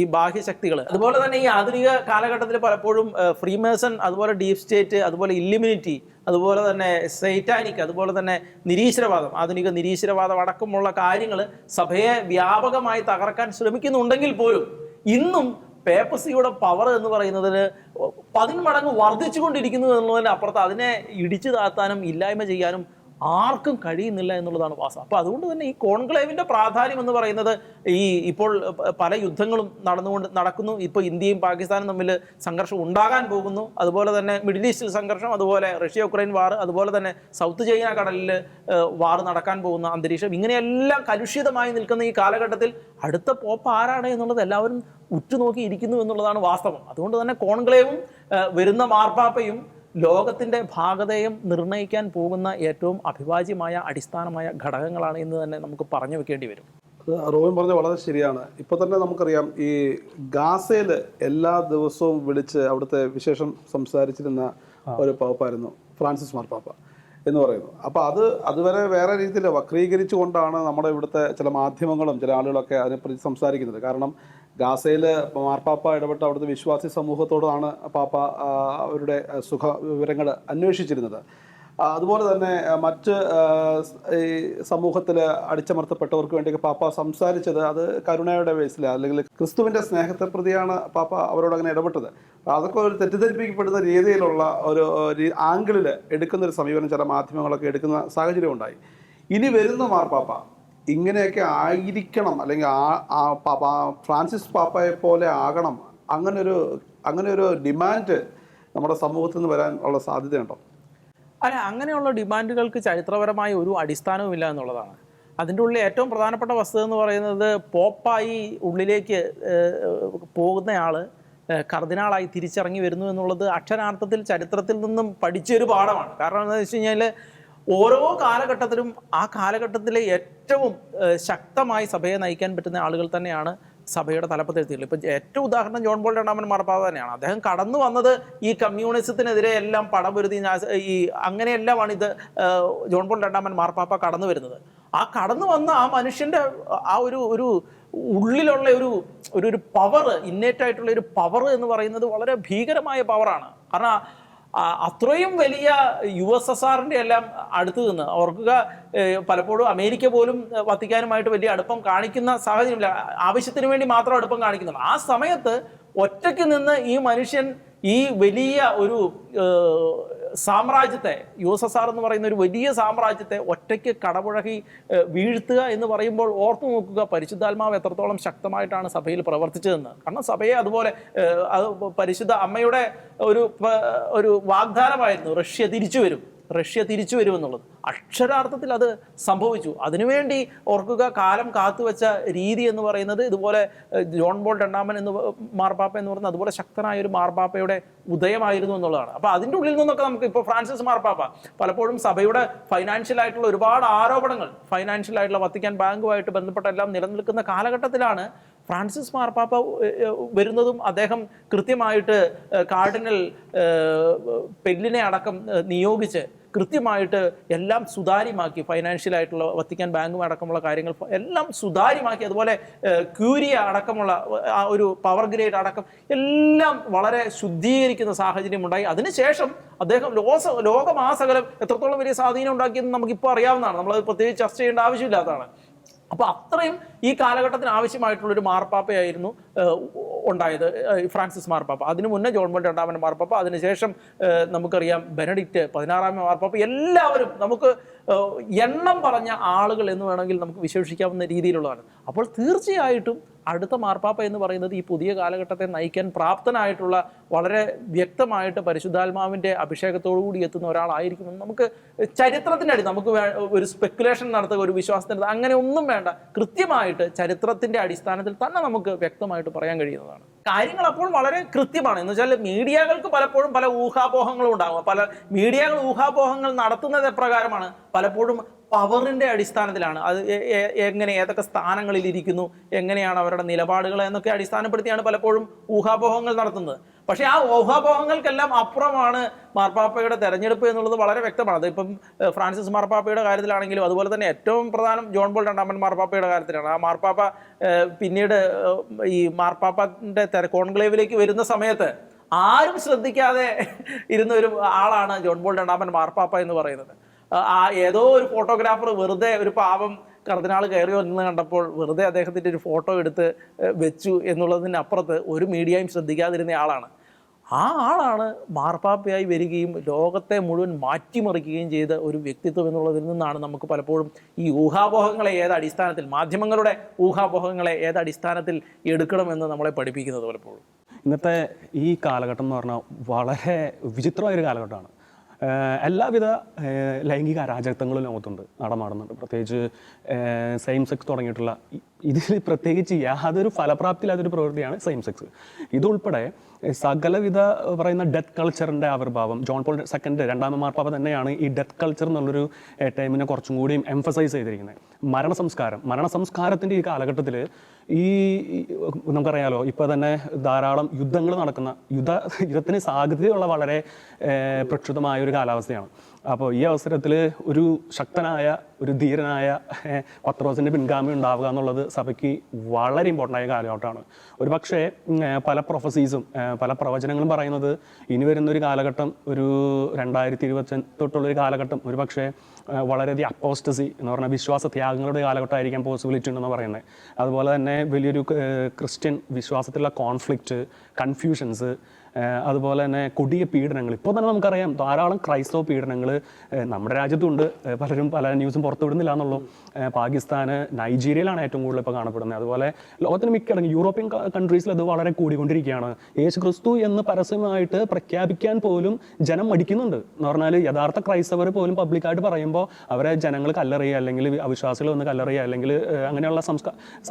ഈ ബാഹ്യശക്തികൾ, അതുപോലെ തന്നെ ഈ ആധുനിക കാലഘട്ടത്തിൽ പലപ്പോഴും ഫ്രീമേസൺ, അതുപോലെ ഡീപ് സ്റ്റേറ്റ്, അതുപോലെ ഇല്ലുമിനിറ്റി, അതുപോലെ തന്നെ സൈറ്റാനിക്, അതുപോലെ തന്നെ നിരീശ്വരവാദം, ആധുനിക നിരീശ്വരവാദം അടക്കമുള്ള കാര്യങ്ങൾ സഭയെ വ്യാപകമായി തകർക്കാൻ ശ്രമിക്കുന്നുണ്ടെങ്കിൽ പോലും ഇന്നും പേപ്പസിയുടെ പവർ എന്ന് പറയുന്നതിന് 10 മടങ്ങ് വർദ്ധിച്ചുകൊണ്ടിരിക്കുന്നു എന്നുള്ളതിന് അപ്പുറത്ത് അതിനെ ഇടിച്ചു താത്താനും ഇല്ലായ്മ ചെയ്യാനും ആർക്കും കഴിയുന്നില്ല എന്നുള്ളതാണ് വാസ്തവം. അപ്പോൾ അതുകൊണ്ട് തന്നെ ഈ കോൺക്ലേവിൻ്റെ പ്രാധാന്യം എന്ന് പറയുന്നത് ഇപ്പോൾ പല യുദ്ധങ്ങളും നടക്കുന്നു. ഇപ്പോൾ ഇന്ത്യയും പാകിസ്ഥാനും തമ്മിൽ സംഘർഷം ഉണ്ടാകാൻ പോകുന്നു. അതുപോലെ തന്നെ മിഡിൽ ഈസ്റ്റിൽ സംഘർഷം, അതുപോലെ റഷ്യ യുക്രൈൻ വാർ, അതുപോലെ തന്നെ സൗത്ത് ചൈന കടലിൽ വാർ നടക്കാൻ പോകുന്ന അന്തരീക്ഷം, ഇങ്ങനെയെല്ലാം കലുഷിതമായി നിൽക്കുന്ന ഈ കാലഘട്ടത്തിൽ അടുത്ത പോപ്പ് ആരാണ് എന്നുള്ളത് എല്ലാവരും ഉറ്റുനോക്കിയിരിക്കുന്നു എന്നുള്ളതാണ് വാസ്തവം. അതുകൊണ്ട് തന്നെ കോൺക്ലേവും വരുന്ന മാർപ്പാപ്പയും ലോകത്തിൻ്റെ ഭാഗതയും നിർണ്ണയിക്കാൻ പോകുന്ന ഏറ്റവും അഭിവാജ്യമായ അടിസ്ഥാനമായ ഘടകങ്ങളാണ് എന്ന് തന്നെ നമുക്ക് പറഞ്ഞു വെക്കേണ്ടി വരും. റോബിൻ പറഞ്ഞത് വളരെ ശരിയാണ്. ഇപ്പോൾ തന്നെ നമുക്കറിയാം ഈ ഗാസയിൽ എല്ലാ ദിവസവും വിളിച്ച് അവിടുത്തെ വിശേഷം സംസാരിച്ചിരുന്ന ഒരു പാപ്പായിരുന്നു ഫ്രാൻസിസ് മാർപ്പാപ്പ എന്ന് പറയുന്നു. അപ്പോൾ അതുവരെ വേറെ രീതിയിൽ വക്രീകരിച്ചുകൊണ്ടാണ് നമ്മുടെ ഇവിടുത്തെ ചില മാധ്യമങ്ങളും ചില ആളുകളൊക്കെ അതിനെപ്പറ്റി സംസാരിക്കുന്നത്. കാരണം ഗാസയിൽ മാർപ്പാപ്പ ഇടപെട്ട് അവിടുത്തെ വിശ്വാസി സമൂഹത്തോടാണ് പാപ്പ അവരുടെ സുഖ വിവരങ്ങൾ അന്വേഷിച്ചിരുന്നത്. അതുപോലെ തന്നെ മറ്റ് ഈ സമൂഹത്തിൽ അടിച്ചമർത്തപ്പെട്ടവർക്ക് വേണ്ടി പാപ്പ സംസാരിച്ചത് അത് കരുണയുടെ ബേസിൽ അല്ലെങ്കിൽ ക്രിസ്തുവിൻ്റെ സ്നേഹത്തെ പ്രതിയാണ് പാപ്പ അവരോട് അങ്ങനെ ഇടപെട്ടത്. അതൊക്കെ ഒരു തെറ്റിദ്ധരിപ്പിക്കപ്പെടുന്ന രീതിയിലുള്ള ഒരു ആംഗിളിൽ എടുക്കുന്നൊരു സമീപനം ചില മാധ്യമങ്ങളൊക്കെ എടുക്കുന്ന സാഹചര്യം ഉണ്ടായി. ഇനി വരുന്ന മാർപ്പാപ്പ ഇങ്ങനെയൊക്കെ ആയിരിക്കണം, അല്ലെങ്കിൽ ഫ്രാൻസിസ് പാപ്പയെ പോലെ ആകണം, അങ്ങനൊരു ഡിമാൻഡ് നമ്മുടെ സമൂഹത്തിൽ നിന്ന് വരാൻ ഉള്ള സാധ്യതയുണ്ടോ? അല്ല, അങ്ങനെയുള്ള ഡിമാൻഡുകൾക്ക് ചരിത്രപരമായ ഒരു അടിസ്ഥാനവുമില്ല എന്നുള്ളതാണ്. അതിൻ്റെ ഉള്ളിൽ ഏറ്റവും പ്രധാനപ്പെട്ട വസ്തുത എന്ന് പറയുന്നത് പോപ്പായി ഉള്ളിലേക്ക് പോകുന്നയാൾ കർദിനാളായി തിരിച്ചിറങ്ങി വരുന്നു എന്നുള്ളത് അക്ഷരാർത്ഥത്തിൽ ചരിത്രത്തിൽ നിന്നും പഠിച്ചൊരു പാഠമാണ്. കാരണം എന്താണെന്ന് വെച്ച് കഴിഞ്ഞാൽ ഓരോ കാലഘട്ടത്തിലും ആ കാലഘട്ടത്തിലെ ഏറ്റവും ശക്തമായി സഭയെ നയിക്കാൻ പറ്റുന്ന ആളുകൾ തന്നെയാണ് സഭയുടെ തലപ്പത്തെത്തിയിട്ടുള്ളത്. ഇപ്പം ഏറ്റവും ഉദാഹരണം ജോൺ പോൾ രണ്ടാമൻ മാർപ്പാപ്പ തന്നെയാണ്. അദ്ദേഹം കടന്നു വന്നത് ഈ കമ്മ്യൂണിസത്തിനെതിരെ എല്ലാം പടപൊരുതി ഈ അങ്ങനെയെല്ലാമാണ് ജോൺ പോൾ രണ്ടാമൻ മാർപ്പാപ്പ കടന്നു വരുന്നത്. ആ കടന്നു വന്ന ആ മനുഷ്യൻ്റെ ആ ഒരു ഉള്ളിലുള്ള ഒരു പവർ, ഇന്നേറ്റായിട്ടുള്ള ഒരു പവർ എന്ന് പറയുന്നത് വളരെ ഭീകരമായ പവറാണ്. കാരണം അത്രയും വലിയ USSRൻ്റെ എല്ലാം അടുത്ത് നിന്ന് ഓർക്കുക, പലപ്പോഴും അമേരിക്ക പോലും വത്തിക്കാനുമായിട്ട് വലിയ അടുപ്പം കാണിക്കുന്ന സാഹചര്യമില്ല, ആവശ്യത്തിന് വേണ്ടി മാത്രം അടുപ്പം കാണിക്കുന്നുണ്ട്. ആ സമയത്ത് ഒറ്റയ്ക്ക് നിന്ന് ഈ മനുഷ്യൻ ഈ വലിയ ഒരു സാമ്രാജ്യത്തെ, USSR എന്ന് പറയുന്ന ഒരു വലിയ സാമ്രാജ്യത്തെ ഒറ്റയ്ക്ക് കടപുഴകി വീഴ്ത്തുക എന്ന് പറയുമ്പോൾ ഓർത്തു നോക്കുക പരിശുദ്ധാത്മാവ് എത്രത്തോളം ശക്തമായിട്ടാണ് സഭയിൽ പ്രവർത്തിച്ചതെന്ന്. കാരണം സഭയെ അതുപോലെ പരിശുദ്ധ അമ്മയുടെ ഒരു വാഗ്ദാനമായിരുന്നു, റഷ്യ തിരിച്ചു വരും എന്നുള്ളത്. അക്ഷരാർത്ഥത്തിൽ അത് സംഭവിച്ചു. അതിനുവേണ്ടി ഓർക്കുക, കാലം കാത്തുവെച്ച രീതി എന്ന് പറയുന്നത് ഇതുപോലെ ജോൺ പോൾ രണ്ടാമൻ മാർപ്പാപ്പ എന്ന് പറയുന്നത് അതുപോലെ ശക്തനായ ഒരു മാർപ്പാപ്പയുടെ ഉദയമായിരുന്നു എന്നുള്ളതാണ്. അപ്പോൾ അതിൻ്റെ ഉള്ളിൽ നിന്നൊക്കെ നമുക്ക് ഇപ്പോൾ ഫ്രാൻസിസ് മാർപ്പാപ്പ പലപ്പോഴും സഭയുടെ ഫൈനാൻഷ്യലായിട്ടുള്ള ഒരുപാട് ആരോപണങ്ങൾ, ഫൈനാൻഷ്യലായിട്ടുള്ള വത്തിക്കാൻ ബാങ്കുമായിട്ട് ബന്ധപ്പെട്ട എല്ലാം നിലനിൽക്കുന്ന കാലഘട്ടത്തിലാണ് ഫ്രാൻസിസ് മാർപ്പാപ്പ വരുന്നതും അദ്ദേഹം കൃത്യമായിട്ട് കാർഡിനൽ പെല്ലിനെ അടക്കം നിയോഗിച്ച് കൃത്യമായിട്ട് എല്ലാം സുതാര്യമാക്കി, ഫൈനാൻഷ്യലായിട്ടുള്ള വത്തിക്കാൻ ബാങ്കും അടക്കമുള്ള കാര്യങ്ങൾ എല്ലാം സുതാര്യമാക്കി, അതുപോലെ ക്യൂരിയ അടക്കമുള്ള ആ ഒരു പവർ ഗ്രേഡ് അടക്കം എല്ലാം വളരെ ശുദ്ധീകരിക്കുന്ന സാഹചര്യം ഉണ്ടായി. അതിനുശേഷം അദ്ദേഹം ലോകമാസകലം എത്രത്തോളം വലിയ സ്വാധീനം ഉണ്ടാക്കിയെന്ന് നമുക്കിപ്പോൾ അറിയാവുന്നതാണ്, നമ്മളത് പ്രത്യേകിച്ച് ചർച്ച ചെയ്യേണ്ട ആവശ്യമില്ലാത്തതാണ്. അപ്പോൾ അത്രയും ഈ കാലഘട്ടത്തിന് ആവശ്യമായിട്ടുള്ളൊരു മാർപ്പാപ്പയായിരുന്നു ഉണ്ടായത് ഫ്രാൻസിസ് മാർപ്പാപ്പ. അതിനു മുന്നേ ജോൺ പോൾ രണ്ടാമൻ മാർപ്പാപ്പ, അതിനുശേഷം നമുക്കറിയാം ബെനഡിക്റ്റ് 16-ാം മാർപ്പാപ്പ. എല്ലാവരും നമുക്ക് എണ്ണം പറഞ്ഞ ആളുകൾ എന്ന് വേണമെങ്കിൽ നമുക്ക് വിശേഷിക്കാവുന്ന രീതിയിലുള്ളതാണ്. അപ്പോൾ തീർച്ചയായിട്ടും അടുത്ത മാർപ്പാപ്പ എന്ന് പറയുന്നത് ഈ പുതിയ കാലഘട്ടത്തെ നയിക്കാൻ പ്രാപ്തനായിട്ടുള്ള, വളരെ വ്യക്തമായിട്ട് പരിശുദ്ധാത്മാവിൻ്റെ അഭിഷേകത്തോടുകൂടി എത്തുന്ന ഒരാളായിരിക്കുമെന്ന് നമുക്ക് ചരിത്രത്തിൻ്റെ നമുക്ക് ഒരു സ്പെക്കുലേഷൻ നടത്തുക, ഒരു വിശ്വാസത്തിൻ്റെ അങ്ങനെ ഒന്നും വേണ്ട. കൃത്യമായിട്ട് ചരിത്രത്തിൻ്റെ അടിസ്ഥാനത്തിൽ തന്നെ നമുക്ക് വ്യക്തമായിട്ട് പറയാൻ കഴിയുന്നതാണ്. കാര്യങ്ങൾ അപ്പോൾ വളരെ കൃത്യമാണ്. എന്ന് വെച്ചാൽ മീഡിയകൾക്ക് പലപ്പോഴും പല ഊഹാപോഹങ്ങളും ഉണ്ടാകും. പല മീഡിയകൾ ഊഹാപോഹങ്ങൾ നടത്തുന്നത് എപ്രകാരമാണ്? പലപ്പോഴും പവറിൻ്റെ അടിസ്ഥാനത്തിലാണ്. അത് എങ്ങനെ, ഏതൊക്കെ സ്ഥാനങ്ങളിൽ ഇരിക്കുന്നു, എങ്ങനെയാണ് അവരുടെ നിലപാടുകൾ എന്നൊക്കെ അടിസ്ഥാനപ്പെടുത്തിയാണ് പലപ്പോഴും ഊഹാപോഹങ്ങൾ നടത്തുന്നത്. പക്ഷേ ആ ഊഹാപോഹങ്ങൾക്കെല്ലാം അപ്പുറമാണ് മാർപ്പാപ്പയുടെ തെരഞ്ഞെടുപ്പ് എന്നുള്ളത് വളരെ വ്യക്തമാണ്. അതിപ്പം ഫ്രാൻസിസ് മാർപ്പാപ്പയുടെ കാര്യത്തിലാണെങ്കിലും അതുപോലെ തന്നെ ഏറ്റവും പ്രധാനം ജോൺ പോൾ രണ്ടാമൻ മാർപ്പാപ്പയുടെ കാര്യത്തിലാണ്. ആ മാർപ്പാപ്പ പിന്നീട് ഈ മാർപ്പാപ്പൻ്റെ കോൺക്ലേവിലേക്ക് വരുന്ന സമയത്ത് ആരും ശ്രദ്ധിക്കാതെ ഇരുന്ന ഒരു ആളാണ് ജോൺ പോൾ രണ്ടാമൻ മാർപ്പാപ്പ എന്ന് പറയുന്നത്. ഏതോ ഒരു ഫോട്ടോഗ്രാഫർ വെറുതെ ഒരു പാവം കർദിനാൾ കയറി വന്ന് കണ്ടപ്പോൾ വെറുതെ അദ്ദേഹത്തിൻ്റെ ഒരു ഫോട്ടോ എടുത്ത് വെച്ചു എന്നുള്ളതിനപ്പുറത്ത് ഒരു മീഡിയയും ശ്രദ്ധിക്കാതിരുന്ന ആളാണ്. ആ ആളാണ് മാർപ്പാപ്പയായി വരികയും ലോകത്തെ മുഴുവൻ മാറ്റിമറിക്കുകയും ചെയ്ത ഒരു വ്യക്തിത്വം എന്നുള്ളതിൽ നിന്നാണ് നമുക്ക് പലപ്പോഴും ഈ ഊഹാപോഹങ്ങളെ ഏത് അടിസ്ഥാനത്തിൽ, മാധ്യമങ്ങളുടെ ഊഹാപോഹങ്ങളെ ഏത് അടിസ്ഥാനത്തിൽ എടുക്കണമെന്ന് നമ്മളെ പഠിപ്പിക്കുന്നത് പലപ്പോഴും. ഇന്നത്തെ ഈ കാലഘട്ടം എന്ന് പറഞ്ഞാൽ വളരെ വിചിത്രമായൊരു കാലഘട്ടമാണ്. എല്ലാവിധ ലൈംഗിക അരാജകത്വങ്ങളും ലോകത്തുണ്ട്, നടമാടുന്നുണ്ട്. പ്രത്യേകിച്ച് സെയിം സെക്സ് തുടങ്ങിയിട്ടുള്ള ഇതിൽ പ്രത്യേകിച്ച് യാതൊരു ഫലപ്രാപ്തിയില്ലാത്തൊരു പ്രവൃത്തിയാണ് സെയിം സെക്സ്. ഇതുൾപ്പെടെ സകലവിധ പറയുന്ന ഡെത്ത് കൾച്ചറിൻ്റെ ആവിർഭാവം, ജോൺ പോൾ സെക്കൻഡ് രണ്ടാമൻ മാർപ്പാപ്പ തന്നെയാണ് ഈ ഡെത്ത് കൾച്ചർ എന്നുള്ളൊരു ടൈമിനെ കുറച്ചും കൂടിയും എംഫസൈസ് ചെയ്തിരിക്കുന്നത്. മരണസംസ്കാരത്തിൻ്റെ ഈ കാലഘട്ടത്തിൽ ഈ നമുക്കറിയാലോ, ഇപ്പോൾ തന്നെ ധാരാളം യുദ്ധങ്ങൾ നടക്കുന്ന യുദ്ധത്തിന് സാധ്യതയുള്ള വളരെ പ്രക്ഷുബ്ധമായ ഒരു കാലാവസ്ഥയാണ്. അപ്പോൾ ഈ അവസരത്തിൽ ഒരു ശക്തനായ, ഒരു ധീരനായ പത്രോസിൻ്റെ പിൻഗാമി ഉണ്ടാവുക എന്നുള്ളത് സഭയ്ക്ക് വളരെ ഇമ്പോർട്ടൻ്റ് ആയ കാലഘട്ടമാണ്. ഒരു പക്ഷേ പല പ്രൊഫസീസും പല പ്രവചനങ്ങളും പറയുന്നത് ഇനി വരുന്നൊരു കാലഘട്ടം, ഒരു 2025 തൊട്ടുള്ളൊരു കാലഘട്ടം ഒരു പക്ഷേ വളരെയധികം അപ്പോസ്റ്റസി എന്ന് പറഞ്ഞാൽ വിശ്വാസ ത്യാഗങ്ങളുടെ കാലഘട്ടമായിരിക്കാൻ പോസിബിലിറ്റി ഉണ്ടെന്ന് പറയുന്നത്. അതുപോലെ തന്നെ വലിയൊരു ക്രിസ്ത്യൻ വിശ്വാസത്തിലുള്ള കോൺഫ്ലിക്റ്റ്, കൺഫ്യൂഷൻസ്, അതുപോലെ തന്നെ കൊടിയ പീഡനങ്ങൾ. ഇപ്പോൾ തന്നെ നമുക്കറിയാം ധാരാളം ക്രൈസ്തവ പീഡനങ്ങൾ നമ്മുടെ രാജ്യത്തുണ്ട്. പലരും പല ന്യൂസും പുറത്തു വിടുന്നില്ല എന്നുള്ളൂ. പാകിസ്ഥാന്, നൈജീരിയയിലാണ് ഏറ്റവും കൂടുതൽ ഇപ്പോൾ കാണപ്പെടുന്നത്. അതുപോലെ ലോകത്തിന് മിക്കടങ്ങി യൂറോപ്യൻ കൺട്രീസിൽ അത് വളരെ കൂടിക്കൊണ്ടിരിക്കുകയാണ്. യേശു ക്രിസ്തു എന്ന് പരസ്യമായിട്ട് പ്രഖ്യാപിക്കാൻ പോലും ജനം മടിക്കുന്നുണ്ട്. എന്ന് പറഞ്ഞാൽ യഥാർത്ഥ ക്രൈസ്തവർ പോലും പബ്ലിക്കായിട്ട് പറയുമ്പോൾ അവരെ ജനങ്ങൾ കല്ലെറിയുക, അല്ലെങ്കിൽ അവിശ്വാസികൾ വന്ന് കല്ലെറിയുക, അല്ലെങ്കിൽ അങ്ങനെയുള്ള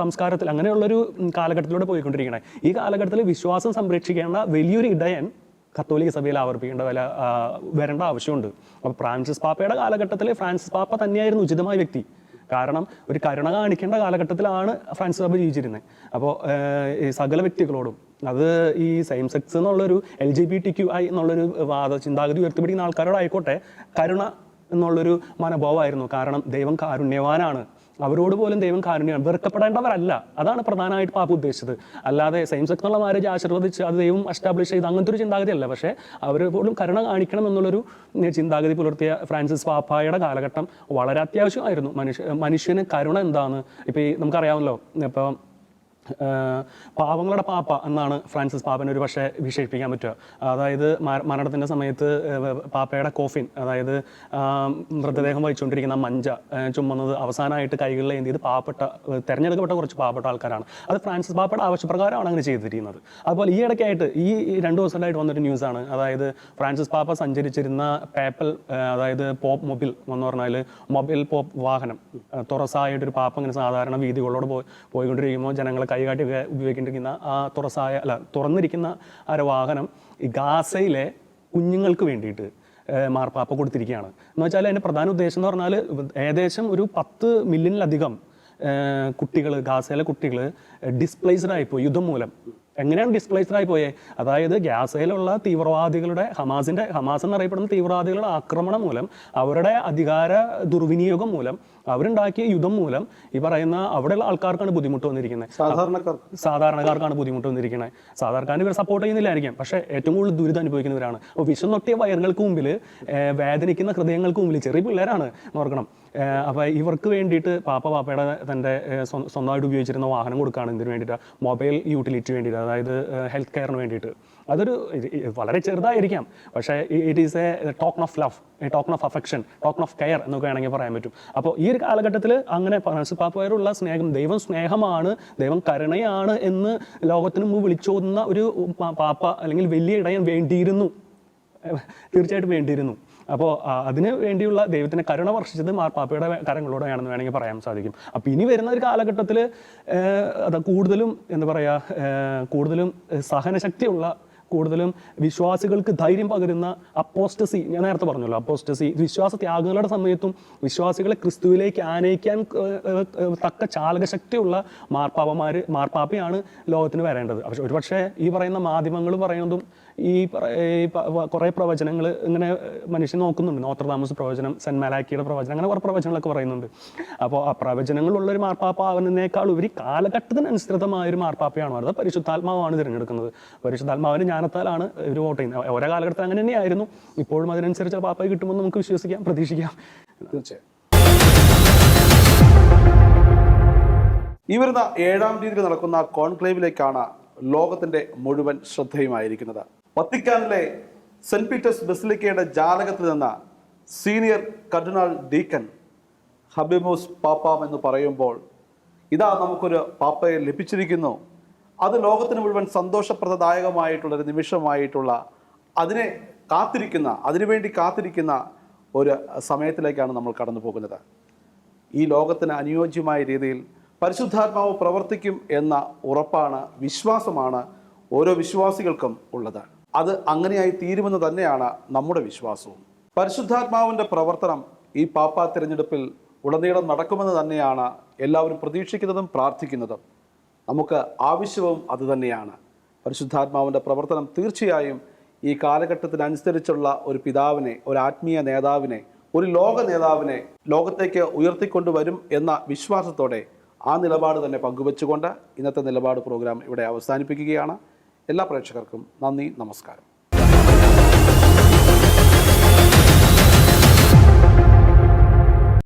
സംസ്കാരത്തിൽ അങ്ങനെയുള്ളൊരു കാലഘട്ടത്തിലൂടെ പോയിക്കൊണ്ടിരിക്കുകയാണ്. ഈ കാലഘട്ടത്തിൽ വിശ്വാസം സംരക്ഷിക്കേണ്ട വലിയൊരു ഇടയൻ കത്തോലിക്ക സഭയിൽ വരേണ്ട ആവശ്യമുണ്ട്. അപ്പോൾ ഫ്രാൻസിസ് പാപ്പയുടെ കാലഘട്ടത്തിൽ ഫ്രാൻസിസ് പാപ്പ തന്നെയായിരുന്നു ഉചിതമായ വ്യക്തി. കാരണം ഒരു കരുണ കാണിക്കേണ്ട കാലഘട്ടത്തിലാണ് ഫ്രാൻസിസ് പാപ്പ ജീവിച്ചിരുന്നത്. അപ്പോൾ ഈ സകല വ്യക്തികളോടും, അത് ഈ സെയിം സെക്സ് എന്നുള്ളൊരു LGBTQI എന്നുള്ളൊരു ചിന്താഗതി ഉയർത്തിപ്പിടിക്കുന്ന ആൾക്കാരോടായിക്കോട്ടെ, കരുണ എന്നുള്ളൊരു മനോഭാവമായിരുന്നു. കാരണം ദൈവം കാരുണ്യവാനാണ്, അവരോട് പോലും ദൈവം കാരുണ്യമാണ്, വെറുക്കപ്പെടേണ്ടവരല്ല. അതാണ് പ്രധാനമായിട്ട് പാപ്പ ഉദ്ദേശിച്ചത്. അല്ലാതെ സെയിം സെക്സ് എന്നുള്ള മാരേജ് ആശീർവദിച്ച് അത് ദൈവം എസ്റ്റാബ്ലിഷ് ചെയ്ത് അങ്ങനത്തെ ഒരു ചിന്താഗതിയല്ല. പക്ഷേ അവർ പോലും കരുണ കാണിക്കണം എന്നുള്ളൊരു ചിന്താഗതി പുലർത്തിയ ഫ്രാൻസിസ് പാപ്പായുടെ കാലഘട്ടം വളരെ അത്യാവശ്യമായിരുന്നു. മനുഷ്യന് കരുണ എന്താണെന്ന് ഇപ്പോൾ ഈ നമുക്കറിയാമല്ലോ. ഇപ്പോൾ പാവങ്ങളുടെ പാപ്പ എന്നാണ് ഫ്രാൻസിസ് പാപ്പനെ ഒരു പക്ഷേ വിശേഷിപ്പിക്കാൻ പറ്റുക. അതായത് മരണത്തിൻ്റെ സമയത്ത് പാപ്പയുടെ കോഫിൻ, അതായത് മൃതദേഹം വഹിച്ചുകൊണ്ടിരിക്കുന്ന മഞ്ച ചുമന്നത് അവസാനമായിട്ട് കൈകളിൽ എന്ത് ചെയ്ത് തിരഞ്ഞെടുക്കപ്പെട്ട കുറച്ച് പാവപ്പെട്ട ആൾക്കാരാണ്. അത് ഫ്രാൻസിസ് പാപ്പയുടെ ആവശ്യപ്രകാരമാണ് അങ്ങനെ ചെയ്തിരിക്കുന്നത്. അതുപോലെ ഈ ഇടയ്ക്കായിട്ട് ഈ 2 ദിവസമായിട്ട് വന്നൊരു ന്യൂസാണ്. അതായത് ഫ്രാൻസിസ് പാപ്പ സഞ്ചരിച്ചിരുന്ന പേപ്പൽ, അതായത് പോപ്പ് മൊബൈൽ എന്ന് പറഞ്ഞാൽ മൊബൈൽ പോപ്പ് വാഹനം, തുറസായിട്ടൊരു പാപ്പ ഇങ്ങനെ സാധാരണ വീതികളോട് പോയിക്കൊണ്ടിരിക്കുമ്പോൾ ജനങ്ങളെ കൈകാട്ടിയൊക്കെ ഉപയോഗിക്കേണ്ടിരിക്കുന്ന ആ തുറന്നിരിക്കുന്ന ആ ഒരു വാഹനം ഈ ഗാസയിലെ കുഞ്ഞുങ്ങൾക്ക് വേണ്ടിയിട്ട് മാർപ്പാപ്പ കൊടുത്തിരിക്കുകയാണ്. എന്ന് വെച്ചാൽ അതിൻ്റെ പ്രധാന ഉദ്ദേശം എന്ന് പറഞ്ഞാൽ ഏകദേശം ഒരു 10 മില്യണിലധികം കുട്ടികൾ, ഗാസയിലെ കുട്ടികൾ ഡിസ്പ്ലേസ്ഡ് ആയിപ്പോയി യുദ്ധം മൂലം. എങ്ങനെയാണ് ഡിസ്പ്ലേസ്ഡ് ആയി പോയേ? അതായത് ഗാസയിലുള്ള തീവ്രവാദികളുടെ, ഹമാസ് എന്നറിയപ്പെടുന്ന തീവ്രവാദികളുടെ ആക്രമണം മൂലം, അവരുടെ അധികാര ദുർവിനിയോഗം മൂലം, അവരുണ്ടാക്കിയ യുദ്ധം മൂലം ഈ പറയുന്ന അവിടെയുള്ള ആൾക്കാർക്കാണ് ബുദ്ധിമുട്ട് വന്നിരിക്കുന്നത്. സാധാരണക്കാർക്കാണ് ബുദ്ധിമുട്ട് വന്നിരിക്കുന്നത്. സാധാരണക്കാരൻ ഇവർ സപ്പോർട്ട് ചെയ്യുന്നില്ലായിരിക്കും, പക്ഷേ ഏറ്റവും കൂടുതൽ ദുരിതം അനുഭവിക്കുന്നവരാണ്. അപ്പോൾ വിശന്നൊട്ടിയ വയറുകൾക്ക് മുമ്പിൽ, വേദനിക്കുന്ന ഹൃദയങ്ങൾക്ക് മുമ്പിൽ, ചെറിയ പിള്ളേരാണ് ഓർക്കണം. അപ്പോൾ ഇവർക്ക് വേണ്ടിയിട്ട് പാപ്പയുടെ തൻ്റെ സ്വന്തമായിട്ട് ഉപയോഗിച്ചിരുന്ന വാഹനം കൊടുക്കുകയാണ്. ഇതിന് വേണ്ടിയിട്ട് മൊബൈൽ യൂട്ടിലിറ്റി വേണ്ടിയിട്ട്, അതായത് ഹെൽത്ത് കെയറിന് വേണ്ടിയിട്ട്. അതൊരു വളരെ ചെറുതായിരിക്കാം, പക്ഷേ it is A token of love, A token of affection, token of care എന്നൊക്കെ വേണമെങ്കിൽ പറയാൻ പറ്റും. അപ്പോൾ ഈ ഒരു കാലഘട്ടത്തിൽ അങ്ങനെ ഫ്രാൻസിസ് പാപ്പയോടുള്ള സ്നേഹം, ദൈവം സ്നേഹമാണ്, ദൈവം കരുണയാണ് എന്ന് ലോകത്തിന് മുമ്പ് വിളിച്ചോതുന്ന ഒരു പാപ്പ അല്ലെങ്കിൽ വലിയ ഇടയൻ വേണ്ടിയിരുന്നു, തീർച്ചയായിട്ടും വേണ്ടിയിരുന്നു. അപ്പോൾ അതിന് വേണ്ടിയുള്ള ദൈവത്തിൻ്റെ കരുണ വർഷിച്ചത് മാർപ്പാപ്പയുടെ കരങ്ങളോടെയാണെന്ന് വേണമെങ്കിൽ പറയാൻ സാധിക്കും. അപ്പോൾ ഇനി വരുന്ന ഒരു കാലഘട്ടത്തിൽ അത് കൂടുതലും എന്താ പറയുക, കൂടുതലും സഹനശക്തിയുള്ള, കൂടുതലും വിശ്വാസികൾക്ക് ധൈര്യം പകരുന്ന അപ്പോസ്റ്റസി, ഞാൻ നേരത്തെ പറഞ്ഞല്ലോ, അപ്പോസ്റ്റസി വിശ്വാസ ത്യാഗങ്ങളുടെ സമയത്തും വിശ്വാസികളെ ക്രിസ്തുവിലേക്ക് ആനയിക്കാൻ തക്ക ചാലകശക്തിയുള്ള മാർപ്പാപ്പയാണ് ലോകത്തിന് വരേണ്ടത്. പക്ഷെ ഒരുപക്ഷെ ഈ പറയുന്ന മാധ്യമങ്ങൾ പറയുന്നതും ഈ കുറേ പ്രവചനങ്ങൾ ഇങ്ങനെ മനുഷ്യൻ നോക്കുന്നുണ്ട്. നോത്രദാമസ് പ്രവചനം, സെൻറ്റ് മലാക്കിയുടെ പ്രവചനം, അങ്ങനെ കുറേ പ്രവചനങ്ങളൊക്കെ പറയുന്നുണ്ട്. അപ്പോൾ ആ പ്രവചനങ്ങളുള്ളൊരു മാർപ്പാപ്പ ആവുന്നതിനേക്കാൾ ഉപരി കാലഘട്ടത്തിനനുസൃതമായൊരു മാർപ്പാപ്പയാണ് വരുന്നത്. പരിശുദ്ധാത്മാവാണ് തിരഞ്ഞെടുക്കുന്നത്. പരിശുദ്ധാത്മാവിന് ജ്ഞാനത്താലാണ് ഒരു വോട്ട് ചെയ്യുന്നത്. ഓരോ കാലഘട്ടത്തിൽ അങ്ങനെ തന്നെയായിരുന്നു. ഇപ്പോഴും അതിനനുസരിച്ച് പാപ്പയെ കിട്ടുമെന്ന് നമുക്ക് വിശ്വസിക്കാം, പ്രതീക്ഷിക്കാം. തീർച്ചയായും. ഈ വരുന്ന 7-ാം തീയതി നടക്കുന്ന കോൺക്ലേവിലേക്കാണ് ലോകത്തിൻ്റെ മുഴുവൻ ശ്രദ്ധയുമായിരിക്കുന്നത്. വത്തിക്കാനിലെ സെന്റ് പീറ്റേഴ്സ് ബസിലിക്കയുടെ ജാലകത്തിൽ നിന്ന് സീനിയർ കർഡിനാൾ ഡീക്കൻ ഹബിമൂസ് പാപ്പാം എന്ന് പറയുമ്പോൾ ഇതാ നമുക്കൊരു പാപ്പയെ ലഭിച്ചിരിക്കുന്നു. അത് ലോകത്തിന് മുഴുവൻ സന്തോഷപ്രദദായകമായിട്ടുള്ളൊരു നിമിഷമായിട്ടുള്ള അതിനുവേണ്ടി കാത്തിരിക്കുന്ന ഒരു സമയത്തിലേക്കാണ് നമ്മൾ കടന്നു പോകുന്നത്. ഈ ലോകത്തിന് അനുയോജ്യമായ രീതിയിൽ പരിശുദ്ധാത്മാവ് പ്രവർത്തിക്കും എന്ന ഉറപ്പാണ്, വിശ്വാസമാണ് ഓരോ വിശ്വാസികൾക്കും ഉള്ളത്. അത് അങ്ങനെയായി തീരുമെന്ന് തന്നെയാണ് നമ്മുടെ വിശ്വാസവും. പരിശുദ്ധാത്മാവിൻ്റെ പ്രവർത്തനം ഈ പാപ്പാ തിരഞ്ഞെടുപ്പിൽ ഉടനീളം നടക്കുമെന്ന് തന്നെയാണ് എല്ലാവരും പ്രതീക്ഷിക്കുന്നതും പ്രാർത്ഥിക്കുന്നതും. നമുക്ക് ആവശ്യവും അതുതന്നെയാണ്. പരിശുദ്ധാത്മാവിൻ്റെ പ്രവർത്തനം തീർച്ചയായും ഈ കാലഘട്ടത്തിനനുസരിച്ചുള്ള ഒരു പിതാവിനെ, ഒരു ആത്മീയ നേതാവിനെ, ഒരു ലോക നേതാവിനെ ലോകത്തേക്ക് ഉയർത്തിക്കൊണ്ടുവരും എന്ന വിശ്വാസത്തോടെ ആ നിലപാട് തന്നെ പങ്കുവെച്ചുകൊണ്ട് ഇന്നത്തെ നിലപാട് പ്രോഗ്രാം ഇവിടെ അവസാനിപ്പിക്കുകയാണ്. എല്ലാ പ്രേക്ഷകർക്കും നന്ദി, നമസ്കാരം.